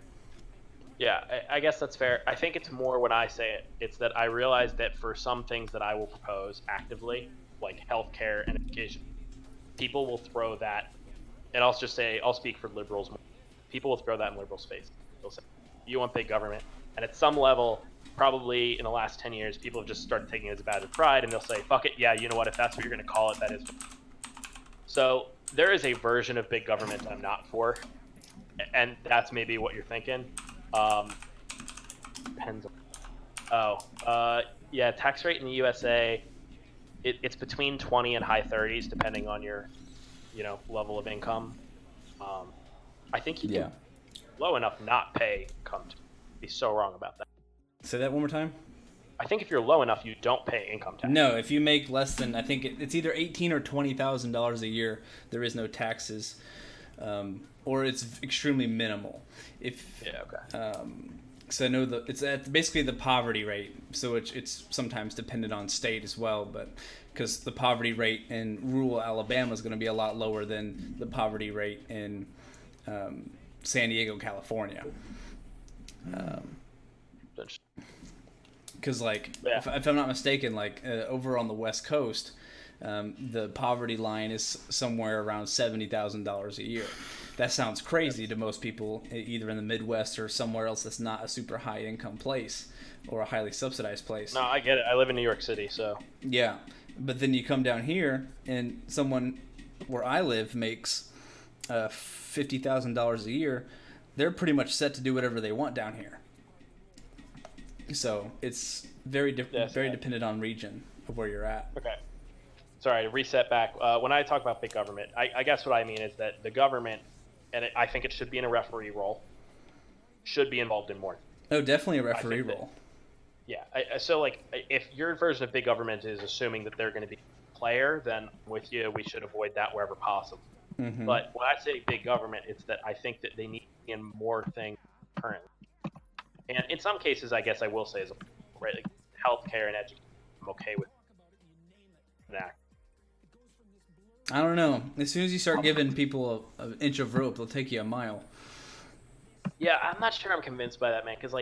Yeah, I guess that's fair. I think it's more when I say it. It's that I realize that for some things that I will propose actively, like healthcare and education, people will throw that, and I'll speak for liberals. People will throw that in liberal space. They'll say, you want big government. And at some level, probably in the last 10 years, people have just started taking it as a badge of pride, and they'll say, fuck it, yeah, you know what, if that's what you're going to call it, that is. So there is a version of big government I'm not for, and that's maybe what you're thinking. Depends on... tax rate in the USA, it's between 20 and high 30s, depending on your, level of income. I think you can low enough not pay income to be so wrong about that. Say that one more time. I think if you're low enough, you don't pay income tax. No, if you make less than, I think it's either $18,000 or $20,000 a year, there is no taxes, or it's extremely minimal. So I know it's at basically the poverty rate. So it's sometimes dependent on state as well, but because the poverty rate in rural Alabama is going to be a lot lower than the poverty rate in San Diego, California. Because if I'm not mistaken, over on the West Coast, the poverty line is somewhere around $70,000 a year. That sounds crazy to most people, either in the Midwest or somewhere else that's not a super high income place or a highly subsidized place. No, I get it. I live in New York City, so. Yeah, but then you come down here, and someone where I live makes $50,000 a year. They're pretty much set to do whatever they want down here. So it's very dependent on region of where you're at. Okay. Sorry, reset back. When I talk about big government, I guess what I mean is that the government, and I think it should be in a referee role, should be involved in more. Oh, definitely a referee role. If your version of big government is assuming that they're going to be a player, then with you, we should avoid that wherever possible. Mm-hmm. But when I say big government, it's that I think that they need to be in more things currently. And in some cases, I guess I will say, like healthcare and education, I'm okay with that. I don't know. As soon as you start giving people an inch of rope, they'll take you a mile. Yeah, I'm not sure I'm convinced by that, man. Because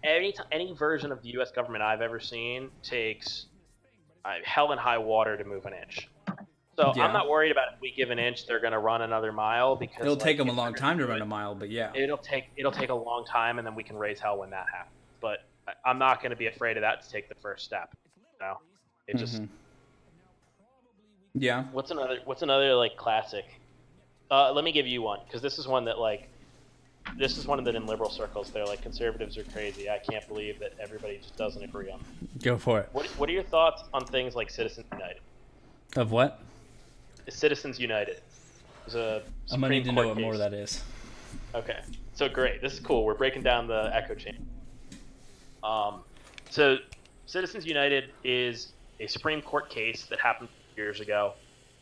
any version of the U.S. government I've ever seen takes hell and high water to move an inch. So I'm not worried about if we give an inch, they're going to run another mile, because it'll take them a long time to run a mile. But yeah, it'll take a long time, and then we can raise hell when that happens. But I'm not going to be afraid of that to take the first step. It just. Yeah. What's another like classic? Let me give you one, because this is one that this is one that in liberal circles they're like, conservatives are crazy. I can't believe that everybody just doesn't agree on. Go for it. What are your thoughts on things like Citizens United? Of what? Citizens United. There's a I'm gonna need to know what Supreme more Court that case. is. Okay, so great. This is cool. We're breaking down the echo chamber. So Citizens United is a Supreme Court case that happened years ago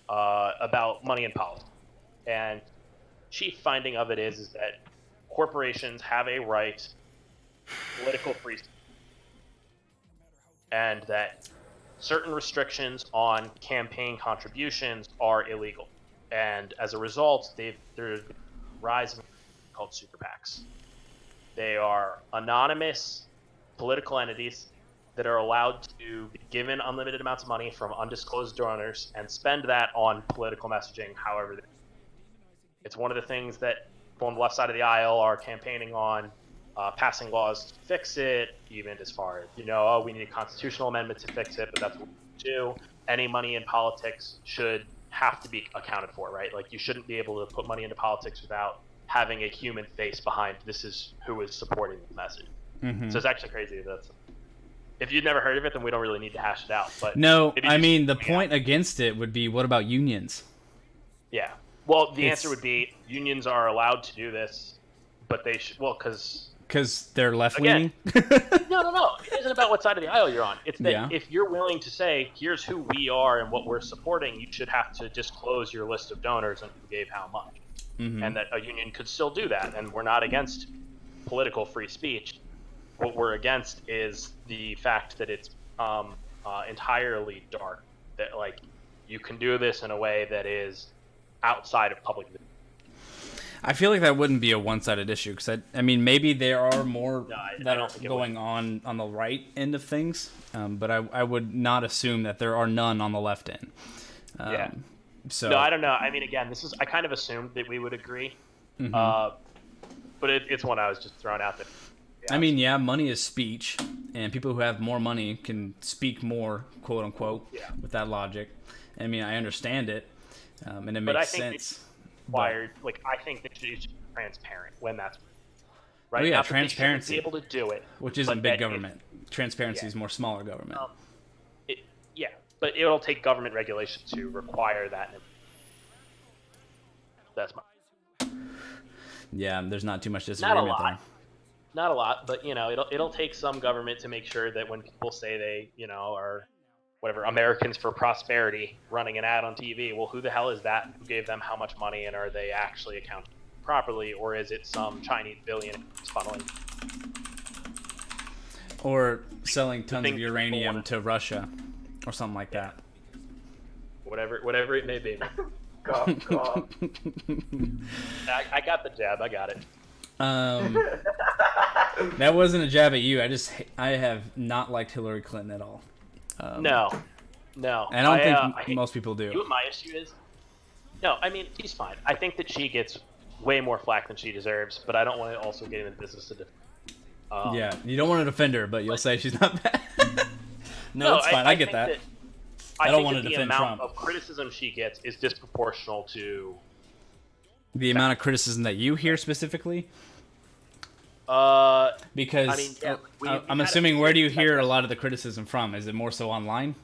about money in politics. And chief finding of it is that corporations have a right to political free speech, and that certain restrictions on campaign contributions are illegal. And as a result, there's a rise of called super PACs. They are anonymous political entities that are allowed to be given unlimited amounts of money from undisclosed donors and spend that on political messaging however it's one of the things that people on the left side of the aisle are campaigning on, passing laws to fix it, even as far as, we need a constitutional amendment to fix it, but that's what we do. Any money in politics should have to be accounted for, right? Like, you shouldn't be able to put money into politics without having a human face behind this is who is supporting the message. Mm-hmm. So it's actually crazy. If you'd never heard of it, then we don't really need to hash it out. But No, maybe I just mean, the hear me point out. against it would be, what about unions? Yeah. Well, the It's- answer would be unions are allowed to do this, but they should. Well, because Because they're left-leaning? no, it isn't about what side of the aisle you're on. It's that Yeah. if you're willing to say, here's who we are and what we're supporting, you should have to disclose your list of donors and who gave how much. Mhm. And that a union could still do that. And we're not against political free speech. What we're against is the fact that it's entirely dark. That, like, you can do this in a way that is outside of public view. I feel like that wouldn't be a one-sided issue, because I mean, maybe there are more I that don't are think it going on the right end of things, but I would not assume that there are none on the left end. Yeah. So No, I don't know. I mean, again, I kind of assumed that we would agree, Mhm. but it's one I was just throwing out there. Yeah. I mean, yeah, money is speech, and people who have more money can speak more, quote unquote, Yeah. with that logic. I mean, I understand it, and it But I makes think sense. required. Like, I think that it should be transparent when that's right. Oh, yeah, Not that they shouldn't transparency. Be able to do it, Which isn't but big that government. Transparency Yeah. is more smaller government. Yeah, but it'll take government regulation to require that. That's Yeah, there's not too much not a disagreement lot. there. Not a lot, but it'll take some government to make sure that when people say they are whatever Americans for Prosperity running an ad on TV, well, who the hell is that? Who gave them how much money, and are they actually accounted properly, or is it some Chinese billionaire funneling? Or selling tons of things people uranium wanna- to Russia, or something like that. Whatever it may be. Cough, cough. I got the jab. I got it. That wasn't a jab at you. I have not liked Hillary Clinton at all. No. And I don't I think hate- most people You know do. what my issue is? No, I mean, she's fine. I think that she gets way more flack than she deserves, but I don't want to also get into the business of Yeah, you don't want to defend her, but you'll say she's not bad. no, it's fine. I get think that. I don't think wanna that the defend amount Trump. of criticism she gets is disproportional to. The amount of criticism that you hear specifically, Uh, because I mean, yeah, I'm assuming, where do you hear a lot of the criticism from? Is it more so online?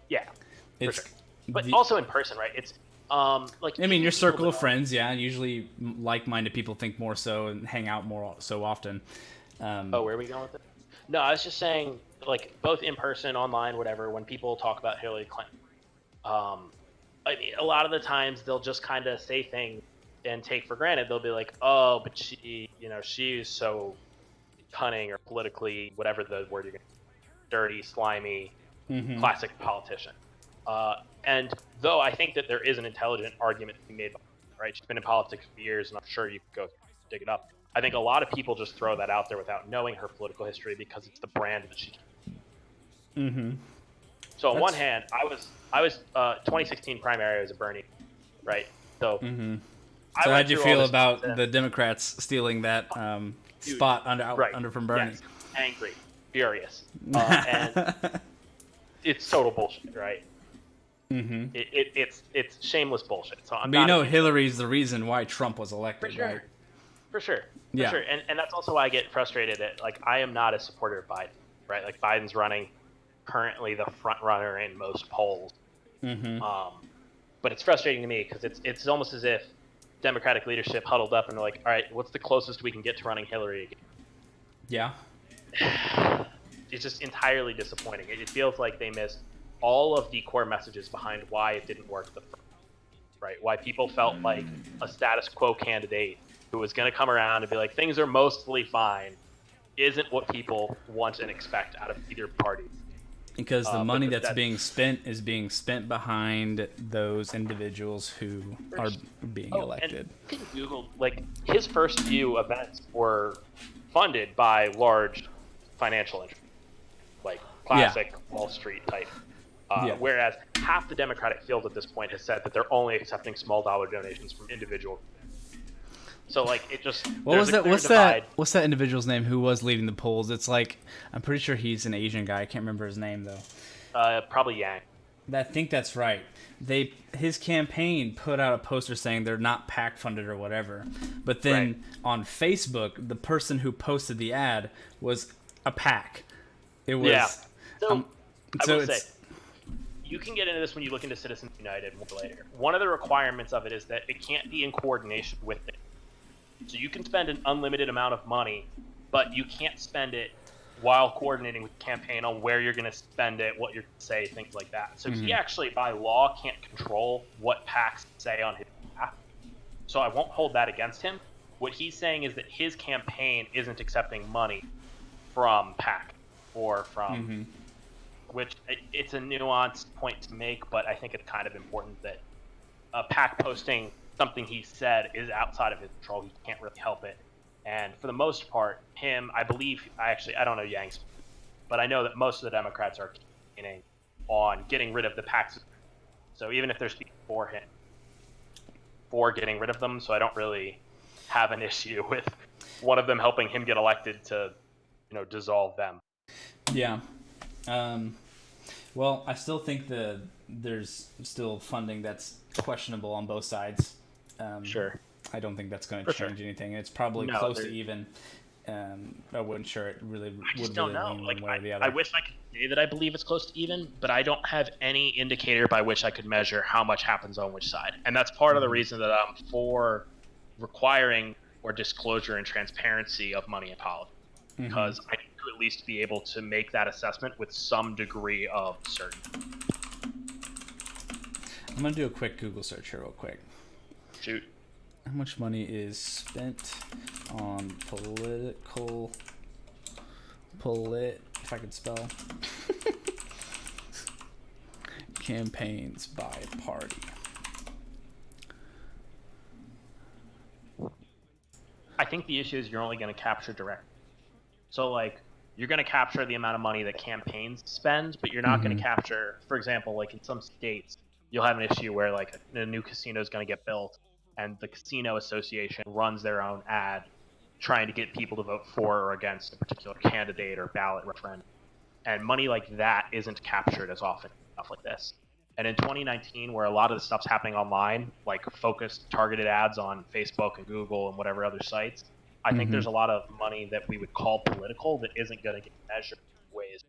yeah, It's, sure. But the- also in person, right? It's like. I mean, your people circle that of are- friends, yeah. Usually, like-minded people think more so and hang out more so often. Oh, where are we going with it? No, I was just saying, like, both in person, online, whatever. When people talk about Hillary Clinton, I mean, a lot of the times they'll just kind of say things and take for granted. They'll be like, "Oh, but she, she's so cunning or politically, whatever the word you're going to, dirty, slimy, Mhm. classic politician." And though I think that there is an intelligent argument to be made, right? She's been in politics for years, and I'm sure you could go dig it up. I think a lot of people just throw that out there without knowing her political history because it's the brand that she. Mm-hmm. So on one That's- hand, I was 2016 primary. I was a Bernie, right? So Mm-hmm. I So went how'd you through all feel this about nonsense. the Democrats stealing that Dude, spot under from Bernie? Yes. Angry, furious, and it's total bullshit, right? Mm-hmm. It's shameless bullshit. So I'm But you not know, a- Hillary's the reason why Trump was elected, For sure. right? For sure. Yeah. Sure. And that's also why I get frustrated at, like, I am not a supporter of Biden, right? Like, Biden's running currently the front runner in most polls. Mm-hmm. But it's frustrating to me because it's almost as if Democratic leadership huddled up and they're like, all right, what's the closest we can get to running Hillary again? Yeah. It's just entirely disappointing. It feels like they missed all of the core messages behind why it didn't work the first, right? Why people felt like a status quo candidate who was going to come around and be like, things are mostly fine, isn't what people want and expect out of either party. Because the money but that's being spent is being spent behind those individuals who are being elected. And you can Google, like, his first few events were funded by large financial interests, like classic Wall Street type. Whereas half the Democratic field at this point has said that they're only accepting small dollar donations from individuals. So, like, it just What's that individual's name who was leading the polls? It's like, I'm pretty sure he's an Asian guy. I can't remember his name though. Probably Yang. I think that's right. His campaign put out a poster saying they're not PAC funded or whatever. But then on Facebook, the person who posted the ad was a PAC. It was So I will it's say, you can get into this when you look into Citizens United more later. One of the requirements of it is that it can't be in coordination with it. So you can spend an unlimited amount of money, but you can't spend it while coordinating with the campaign on where you're going to spend it, what you're going to say, things like that. So he actually, by law, can't control what PACs say on his behalf. So I won't hold that against him. What he's saying is that his campaign isn't accepting money from PAC or from, which it's a nuanced point to make, but I think it's kind of important that a PAC posting something he said is outside of his control. He can't really help it. And for the most part, I don't know Yang's, but I know that most of the Democrats are campaigning on getting rid of the PACs. So even if they're speaking for him, for getting rid of them, so I don't really have an issue with one of them helping him get elected to, dissolve them. Yeah. Well, I still think there's still funding that's questionable on both sides. Sure. I don't think that's going to change anything. It's probably close to even. I wouldn't sure it really would. I just don't know. Like, one way or the other. I wish I could say that I believe it's close to even, but I don't have any indicator by which I could measure how much happens on which side. And that's part of the reason that I'm for requiring or disclosure and transparency of money in politics, because I need to at least be able to make that assessment with some degree of certainty. I'm going to do a quick Google search here real quick. Shoot. How much money is spent on if I could spell, campaigns by party? I think the issue is you're only going to capture direct. So, like, you're going to capture the amount of money that campaigns spend, but you're not going to capture, for example, like in some states, you'll have an issue where, like, a new casino is going to get built, and the casino association runs their own ad trying to get people to vote for or against a particular candidate or ballot referendum. And money like that isn't captured as often, stuff like this. And in 2019, where a lot of the stuff's happening online, like focused, targeted ads on Facebook and Google and whatever other sites, I think there's a lot of money that we would call political that isn't going to get measured in ways.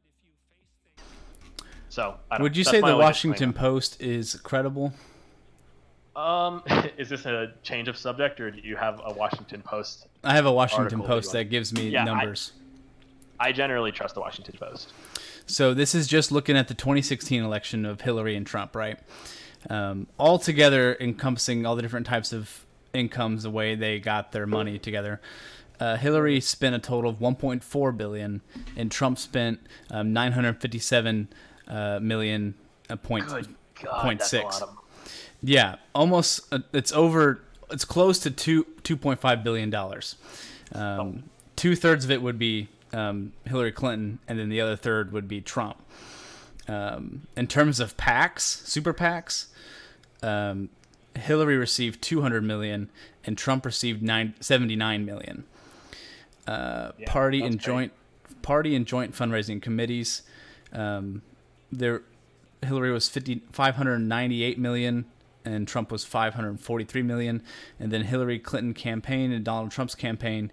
So, would you say the Washington Post is credible? Is this a change of subject, or do you have a Washington Post? I have a Washington Post that gives me numbers. I generally trust the Washington Post. So this is just looking at the 2016 election of Hillary and Trump, right? All together, encompassing all the different types of incomes, the way they got their money together. Hillary spent a total of $1.4 billion, and Trump spent $957 million. Good God, 0.6. that's a lot of money. Yeah, almost. It's over. It's close to $2.5 billion. 2/3 of it would be Hillary Clinton, and then the other third would be Trump. In terms of PACs, super PACs, Hillary received $200 million, and Trump received $79 million. Party and joint fundraising committees. Hillary was $598 million, and Trump was 543 million. And then Hillary Clinton campaign and Donald Trump's campaign,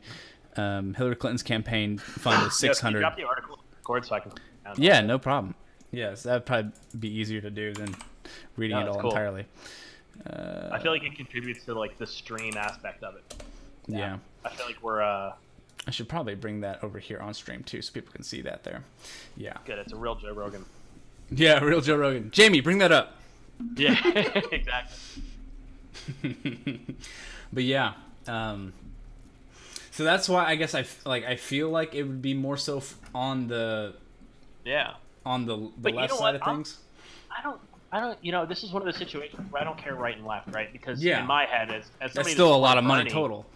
Hillary Clinton's campaign fund was 600. Drop the article, Gord, so I can. Yeah, no problem. Yes, that'd probably be easier to do than reading it all cool. entirely. I feel like it contributes to like the stream aspect of it. Yeah. I feel like we're I should probably bring that over here on stream too, so people can see that there. Yeah. good. It's a real Joe Rogan. Yeah, real Joe Rogan. Jamie, bring that up. Yeah, exactly. But yeah, so that's why I guess I feel like it would be more so on the Yeah. left you know side what? of things. I don't. You know, this is one of those situations where I don't care right and left, right? Because Yeah. in my head, as somebody That's that still a lot of supported money Bernie, total.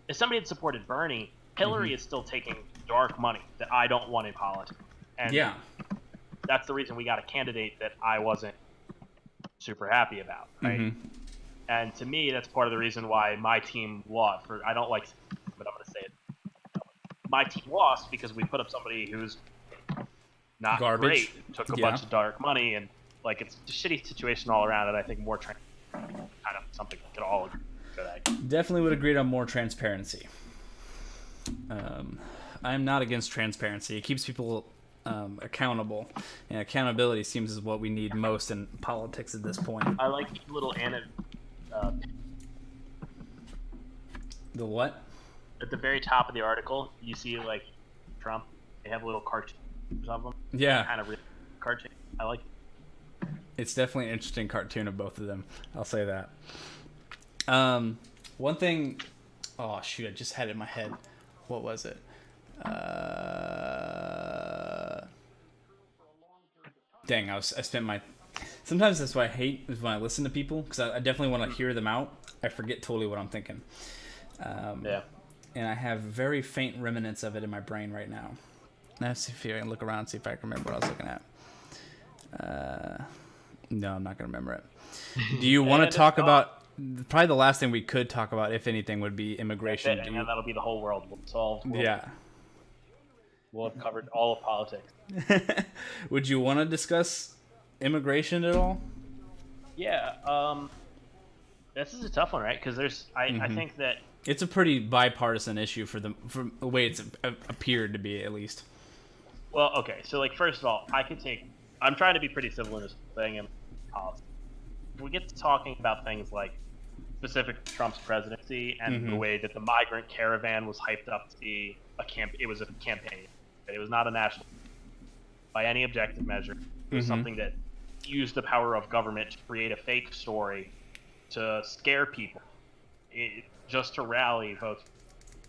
As somebody that supported Bernie, Hillary is still taking dark money that I don't want in politics. And Yeah. that's the reason we got a candidate that I wasn't super happy about, right? Mm-hmm. And to me, that's part of the reason why my team lost. I don't like, but I'm going to say it. My team lost because we put up somebody who's not Garbage. great, took a Yeah. bunch of dark money, and like it's a shitty situation all around. And I think more kind of something we could all agree to that. Definitely would agree on more transparency. I'm not against transparency. It keeps people accountable, and accountability seems is what we need most in politics at this point. I like the little The what? at the very top of the article. You see like Trump. They have little cartoons of them. Yeah, Kind of really cartoon. I like. it's definitely an interesting cartoon of both of them. I'll say that. One thing. Oh shoot! I just had it in my head. What was it? Dang! I spent my. Sometimes that's what I hate is when I listen to people because I definitely want to hear them out. I forget totally what I'm thinking. Yeah. And I have very faint remnants of it in my brain right now. Let's see if I can look around and see if I can remember what I was looking at. No, I'm not going to remember it. Do you want to talk about... Probably the last thing we could talk about, if anything, would be immigration. And that'll be the whole world. We'll solve. Yeah. We'll have covered all of politics. Would you want to discuss immigration at all? Yeah. This is a tough one, right? Because I think that It's a pretty bipartisan issue for the way it's appeared to be, at least. Well, okay. So, like, first of all, I'm trying to be pretty civil in this thing and policy. If we get to talking about things like specific to Trump's presidency and the way that the migrant caravan was hyped up to be it was a campaign. It was not a national, by any objective measure. It was something that used the power of government to create a fake story to scare people, just to rally votes.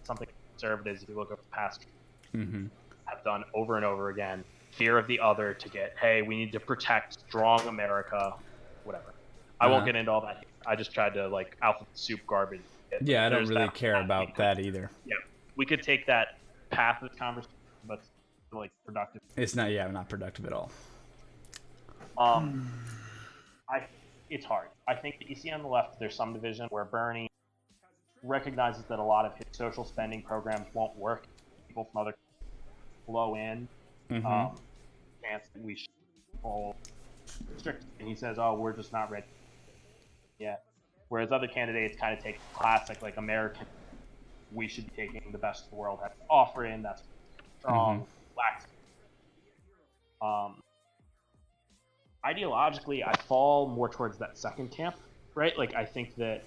Something conservatives, if you look up the past, have done over and over again. Fear of the other to get, hey, we need to protect strong America, whatever. I won't get into all that. I just tried to, like, alphabet soup garbage. Yeah, I don't There's really that care path. about that either. Yeah, we could take that path of conversation, but like productive. It's not productive at all. It's hard. I think that you see on the left, there's some division where Bernie recognizes that a lot of his social spending programs won't work. People from other flow in. Chance that we should all strict, and he says, "Oh, we're just not ready." Yeah. Whereas other candidates kind of take classic, like American, we should be taking the best the world has to offer in. That's strong, lax. Ideologically, I fall more towards that second camp, right? Like, I think that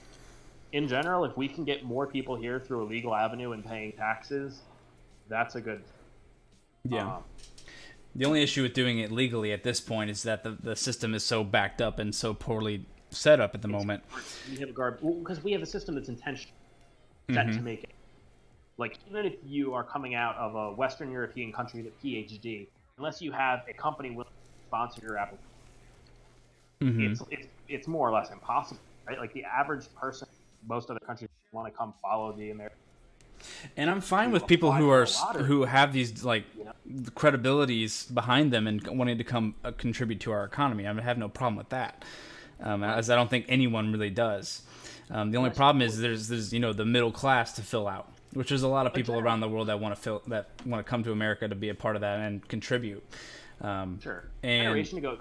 in general, if we can get more people here through a legal avenue and paying taxes, that's a good. Yeah. The only issue with doing it legally at this point is that the system is so backed up and so poorly set up at the moment. We have because we have a system that's intentionally set to make it. Like, even if you are coming out of a Western European country with a PhD, unless you have a company willing to sponsor your application, it's more or less impossible, right? Like, the average person, most other countries want to come follow the American. And I'm fine with people who have these like credibilities behind them and wanting to come contribute to our economy. I have no problem with that, as I don't think anyone really does. The only problem is there's the middle class to fill out, which there's a lot of people around the world that want to come to America to be a part of that and contribute. Sure. And a generation ago,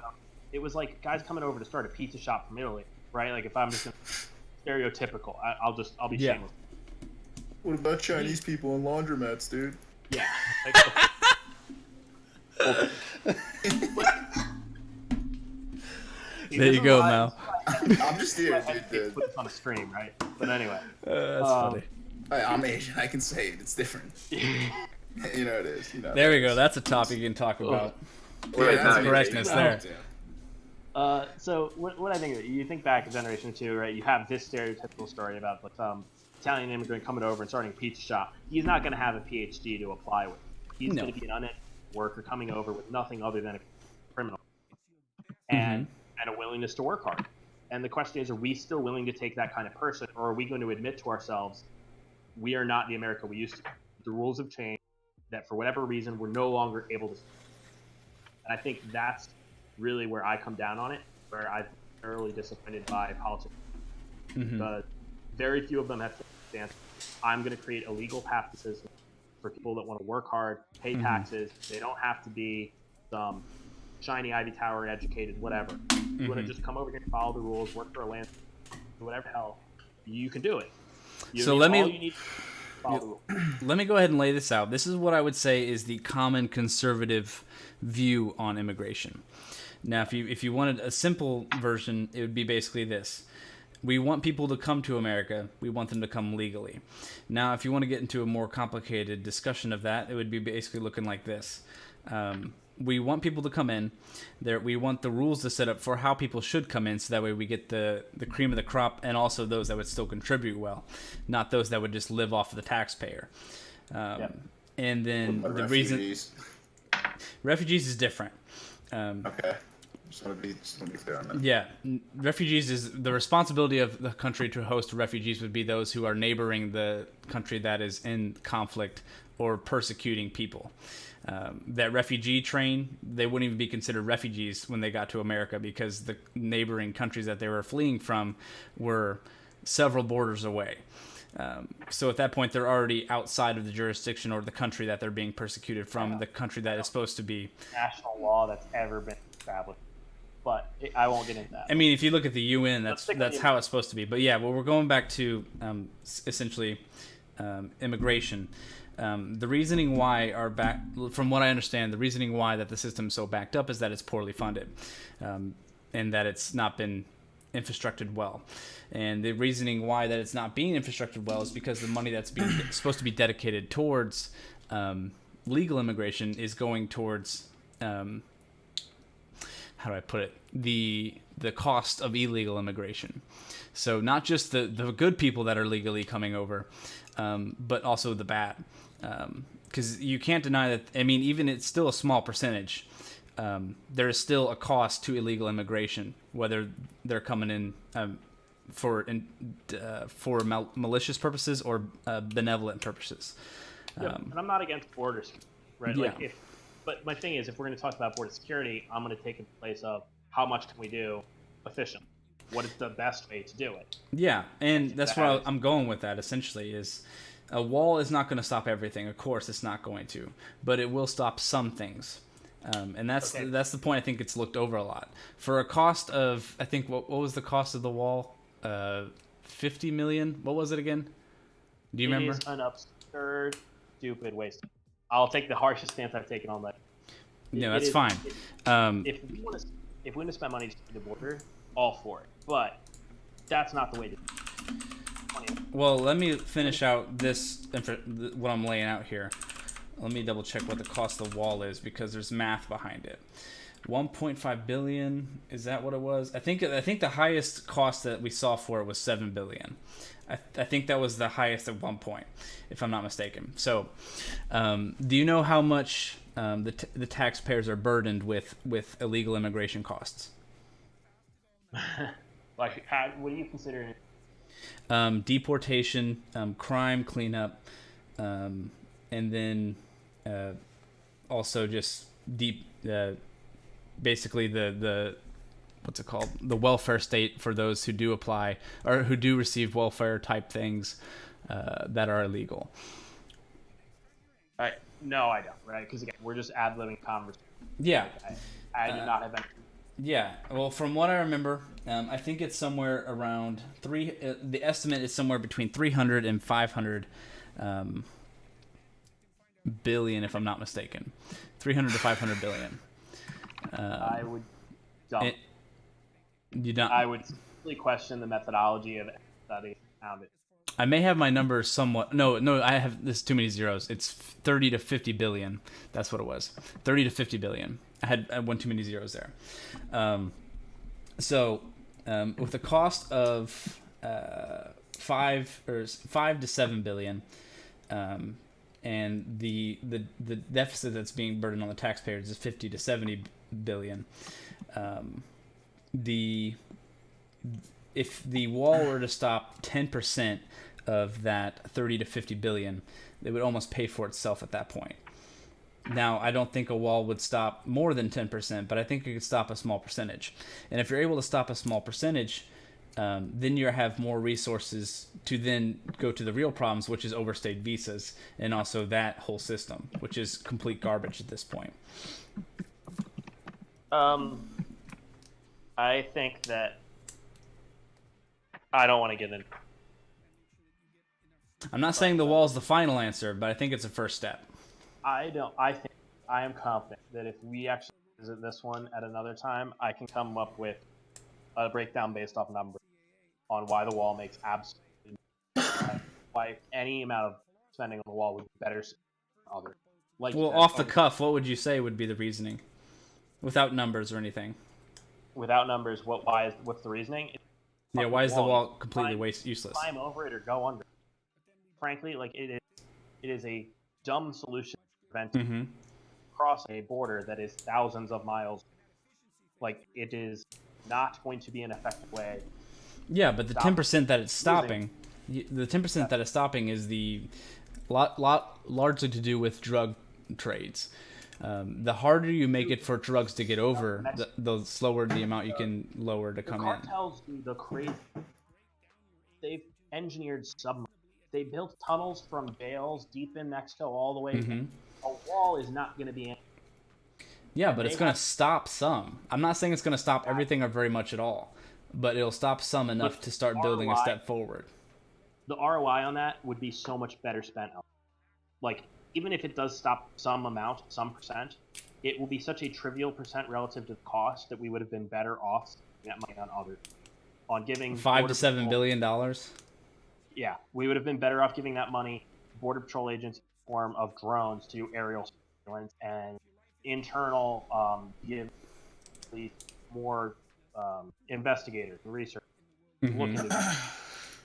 it was like guys coming over to start a pizza shop from Italy. right? Like if I'm just gonna, stereotypical, I'll be Yeah. shameless. What about Chinese people in laundromats, dude? Yeah. Like, There you go, Mal. I'm just here, dude. Put this on a stream, right? But anyway, That's funny. I'm Asian. I can say it. It's different. You know it is. You know. There we go. That's a topic you can talk about. Wait, that's no, correctness there. so what I think of it, you think back to Generation 2, right? You have this stereotypical story about like some Italian immigrant coming over and starting a pizza shop. He's not going to have a PhD to apply with. He's No. going to be an uneducated worker coming over with nothing other than a criminal and a willingness to work hard. And the question is, are we still willing to take that kind of person, or are we going to admit to ourselves we are not the America we used to be? The rules have changed, that for whatever reason we're no longer able to. And I think that's really where I come down on it, where I'm thoroughly disappointed by politics. But very few of them have taken a stance. I'm going to create a legal path to citizenship for people that want to work hard, pay taxes. They don't have to be some shiny Ivy Tower educated, whatever. You want to just come over here and follow the rules, work for a land, whatever the hell, you can do it. So let me- all you need to follow the rules. Let me go ahead and lay this out. This is what I would say is the common conservative view on immigration. Now, if you wanted a simple version, it would be basically this. We want people to come to America. We want them to come legally. Now, if you want to get into a more complicated discussion of that, it would be basically looking like this. We want people to come in. We want the rules to set up for how people should come in, so that way we get the cream of the crop, and also those that would still contribute well, not those that would just live off of the taxpayer. And then the reason refugees is different. Okay. Just want to be clear on that. Yeah, refugees is the responsibility of the country to host refugees would be those who are neighboring the country that is in conflict or persecuting people. That refugee train, they wouldn't even be considered refugees when they got to America, because the neighboring countries that they were fleeing from were several borders away. So at that point, they're already outside of the jurisdiction or the country that they're being persecuted from, the country that is supposed to be. National law that's ever been established. But I won't get into that. I mean, if you look at the UN, that's Let's stick how it's supposed to be. But yeah, well, we're going back to essentially immigration. The reasoning why from what I understand, the reasoning why that the system's so backed up is that it's poorly funded, and that it's not been infrastructured well. And the reasoning why that it's not being infrastructured well is because the money that's being supposed to be dedicated towards legal immigration is going towards how do I put it? The cost of illegal immigration. So not just the good people that are legally coming over, but also the bad. Because you can't deny that. I mean, even it's still a small percentage. There is still a cost to illegal immigration, whether they're coming in for malicious purposes or benevolent purposes. And I'm not against borders, right? Yeah. But my thing is, if we're going to talk about border security, I'm going to take it in place of how much can we do efficiently? What is the best way to do it? Yeah, and that's where I'm going with that, essentially, is a wall is not going to stop everything. Of course, it's not going to. But it will stop some things. And that's the point I think it's looked over a lot. For a cost of, I think, what was the cost of the wall? 50 million? What was it again? Do you remember? It is an absurd, stupid waste. I'll take the harshest stance I've taken on that. No, that's fine. If we want to spend money to the border, all for it. But that's not the way to do it. Well, let me finish out this, what I'm laying out here. Let me double check what the cost of the wall is, because there's math behind it. 1.5 billion, is that what it was? I think the highest cost that we saw for it was 7 billion. I think that was the highest at one point, if I'm not mistaken. So, do you know how much the taxpayers are burdened with illegal immigration costs? Like, what do you consider? Deportation, crime cleanup, and then also just basically the what's it called? The welfare state for those who do apply or who do receive welfare type things that are illegal. No, I don't. Right? Because again, we're just ad-libbing conversation. Yeah. I do not have any Yeah, well, from what I remember, I think it's somewhere around the estimate is somewhere between 300 and 500 billion, if I'm not mistaken. 300 to 500 billion. I would dump. You don't. I would simply question the methodology of study around it. I may have my numbers somewhat. No, I have this too many zeros. It's 30 to 50 billion. That's what it was. 30 to 50 billion. I had one too many zeros there. So, with the cost of 5 to 7 billion, and the deficit that's being burdened on the taxpayers is 50 to 70 billion. If the wall were to stop 10% of that 30 to 50 billion, it would almost pay for itself at that point. Now, I don't think a wall would stop more than 10%, but I think it could stop a small percentage. And if you're able to stop a small percentage, then you have more resources to then go to the real problems, which is overstayed visas, and also that whole system, which is complete garbage at this point. I think that I don't want to get in. I'm not saying the wall is the final answer, but I think it's a first step. I think I am confident that if we actually visit this one at another time, I can come up with a breakdown based off numbers on why the wall makes absolutely why any amount of spending on the wall would be better than other. Like Well, off the cuff, what would you say would be the reasoning, without numbers or anything? Without numbers, what's the reasoning? Yeah, why is the wall completely useless? Climb over it or go under. Frankly, like it is a dumb solution to prevent crossing a border that is thousands of miles. Like it is not going to be an effective way. Yeah, but the 10% that it's stopping, the 10% that it's stopping is the largely to do with drug trades. The harder you make it for drugs to get over, the slower the amount you can lower to come in. The cartels do the crazy. They've engineered submarines. They built tunnels from Bales deep in Mexico all the way. A wall is not going to be. Yeah, but it's going to stop some. I'm not saying it's going to stop everything or very much at all, but it'll stop some enough to start building a step forward. The ROI on that would be so much better spent. Like, even if it does stop some amount, some percent, it will be such a trivial percent relative to the cost that we would have been better off spending that money on others. On giving $5 to $7 billion. Yeah, we would have been better off giving that money to Border Patrol agents in the form of drones to do aerial surveillance and internal give more investigators and research. Look into that.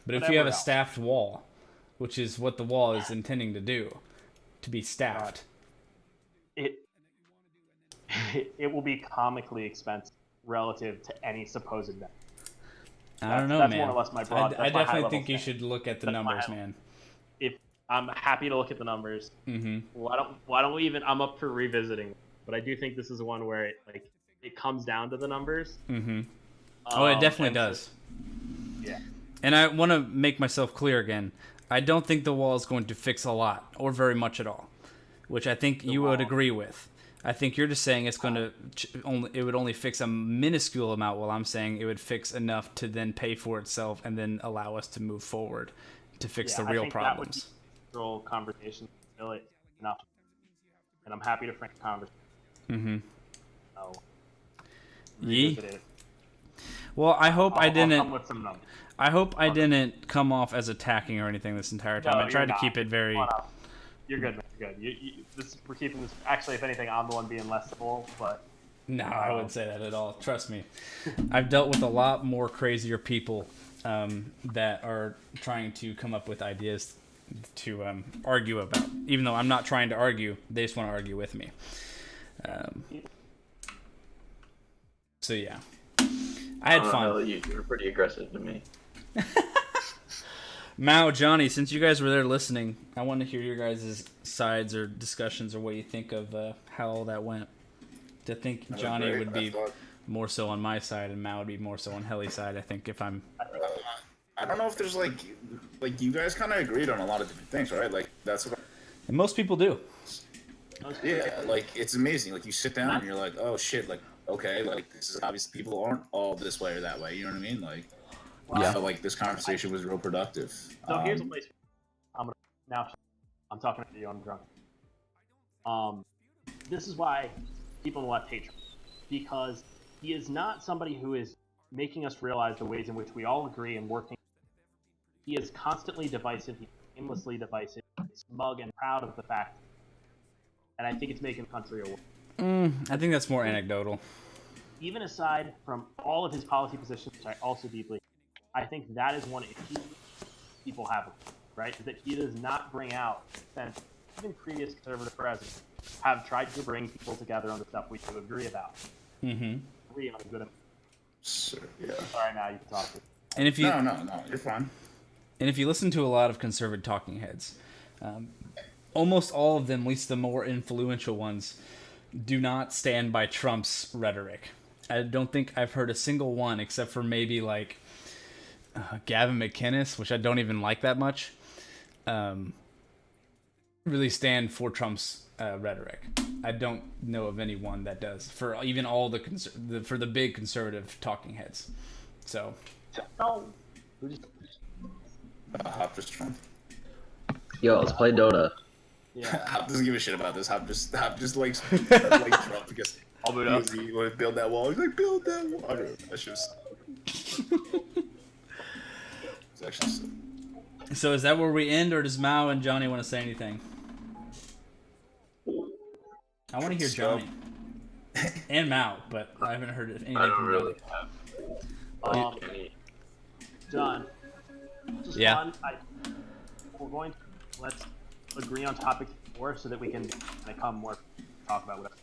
But if you have a staffed wall, which is what the wall is intending to do, to be staffed, it will be comically expensive relative to any supposed benefit. I don't know, that's man. more or less my broad. I definitely think you should look at the numbers, man. If I'm happy to look at the numbers, why don't we even? I'm up for revisiting, but I do think this is one where it comes down to the numbers. Oh, it definitely does. Yeah. And I want to make myself clear again. I don't think the wall is going to fix a lot or very much at all, which I think you would agree with. I think you're just saying it's going to it would only fix a minuscule amount, while I'm saying it would fix enough to then pay for itself and then allow us to move forward to fix the real problems. That would be a conversation enough, and I'm happy to frank the conversation. Well, I hope I didn't. I'll come with some numbers. I hope I didn't come off as attacking or anything this entire time. No, I tried to keep it very. You're good, man. You're good. We're keeping this. Actually, if anything, I'm the one being less civil, but. No, I wouldn't say that at all. Trust me. I've dealt with a lot more crazier people that are trying to come up with ideas to argue about. Even though I'm not trying to argue, they just want to argue with me. So yeah, I had fun. You were pretty aggressive to me. Mao, Johnny, since you guys were there listening, I want to hear your guys' sides or discussions or what you think of how all that went. I think Johnny would be more so on my side and Mao would be more so on Helly's side, I think, if I'm... I don't know if there's like you guys kind of agreed on a lot of different things, right? Like, that's what... And most people do. Yeah, like, it's amazing. Like, you sit down and you're like, oh, shit, like, okay, like this is obviously people aren't all this way or that way. You know what I mean? Like, Yeah. so, like this conversation was real productive. So here's a place. I'm talking to you. I'm drunk. This is why people on the left hate Trump, because he is not somebody who is making us realize the ways in which we all agree and working. He is constantly divisive. He's aimlessly divisive. He's smug and proud of the fact, and I think it's making the country a war. I think that's more anecdotal. Even aside from all of his policy positions, which I also deeply, I think that is one issue people have, right? Is that he does not bring out, and even previous conservative presidents have tried to bring people together on the stuff we do agree about. Mm-hmm. Agree on a good. Sure, yeah. Sorry, now you can talk. And if you No, you're fine. and if you listen to a lot of conservative talking heads, almost all of them, at least the more influential ones, do not stand by Trump's rhetoric. I don't think I've heard a single one, except for maybe like Gavin McInnes, which I don't even like that much, really stand for Trump's rhetoric. I don't know of anyone that does, for even all for the big conservative talking heads. So, No. Who just, Hop just Trump. Yo, let's play Dota. yeah. Hop doesn't give a shit about this. Hop just likes like Trump because I'll boot up. he would build that wall. He's like, build that wall. I don't know. That's just. It's actually. so is that where we end, or does Mao and Johnny want to say anything? I want to hear So- Johnny and Mao, but I haven't heard anything I don't from really Johnny. have any. John. Just Yeah. fun. We're going to let's agree on topics more so that we can come more talk about whatever.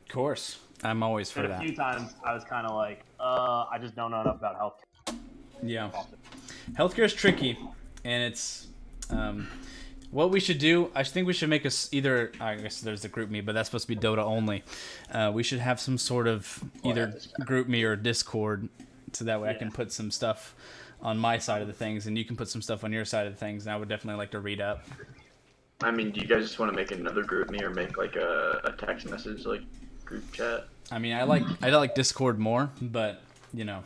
Of course, I'm always for And a that. few times I was kind of like, I just don't know enough about health. Yeah, healthcare is tricky, and it's what we should do. I think we should make us either. I guess there's the group me, but that's supposed to be Dota only. We should have some sort of either group me or Discord, so that way I can put some stuff on my side of the things, and you can put some stuff on your side of the things. And I would definitely like to read up. I mean, do you guys just want to make another group me or make like a text message like group chat? I mean, I like Discord more, but you know,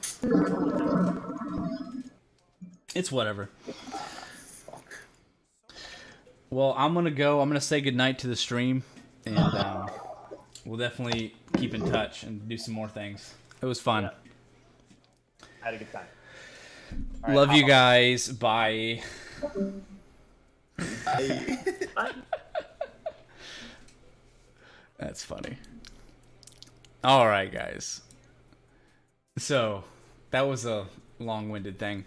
it's whatever. Well, I'm gonna go. I'm gonna say goodnight to the stream, and we'll definitely keep in touch and do some more things. It was fun. Yeah. I had a good time. All right, Love hop you on. guys. Bye. That's funny. All right, guys. So that was a long-winded thing.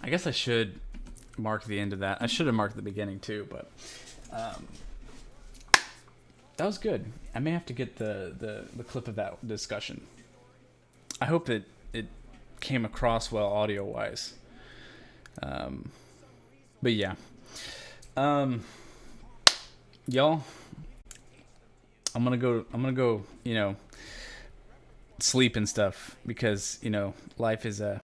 I guess I should mark the end of that. I should have marked the beginning too, but that was good. I may have to get the clip of that discussion. I hope that it came across well audio-wise. But yeah. Y'all, I'm gonna go, sleep and stuff because, life is a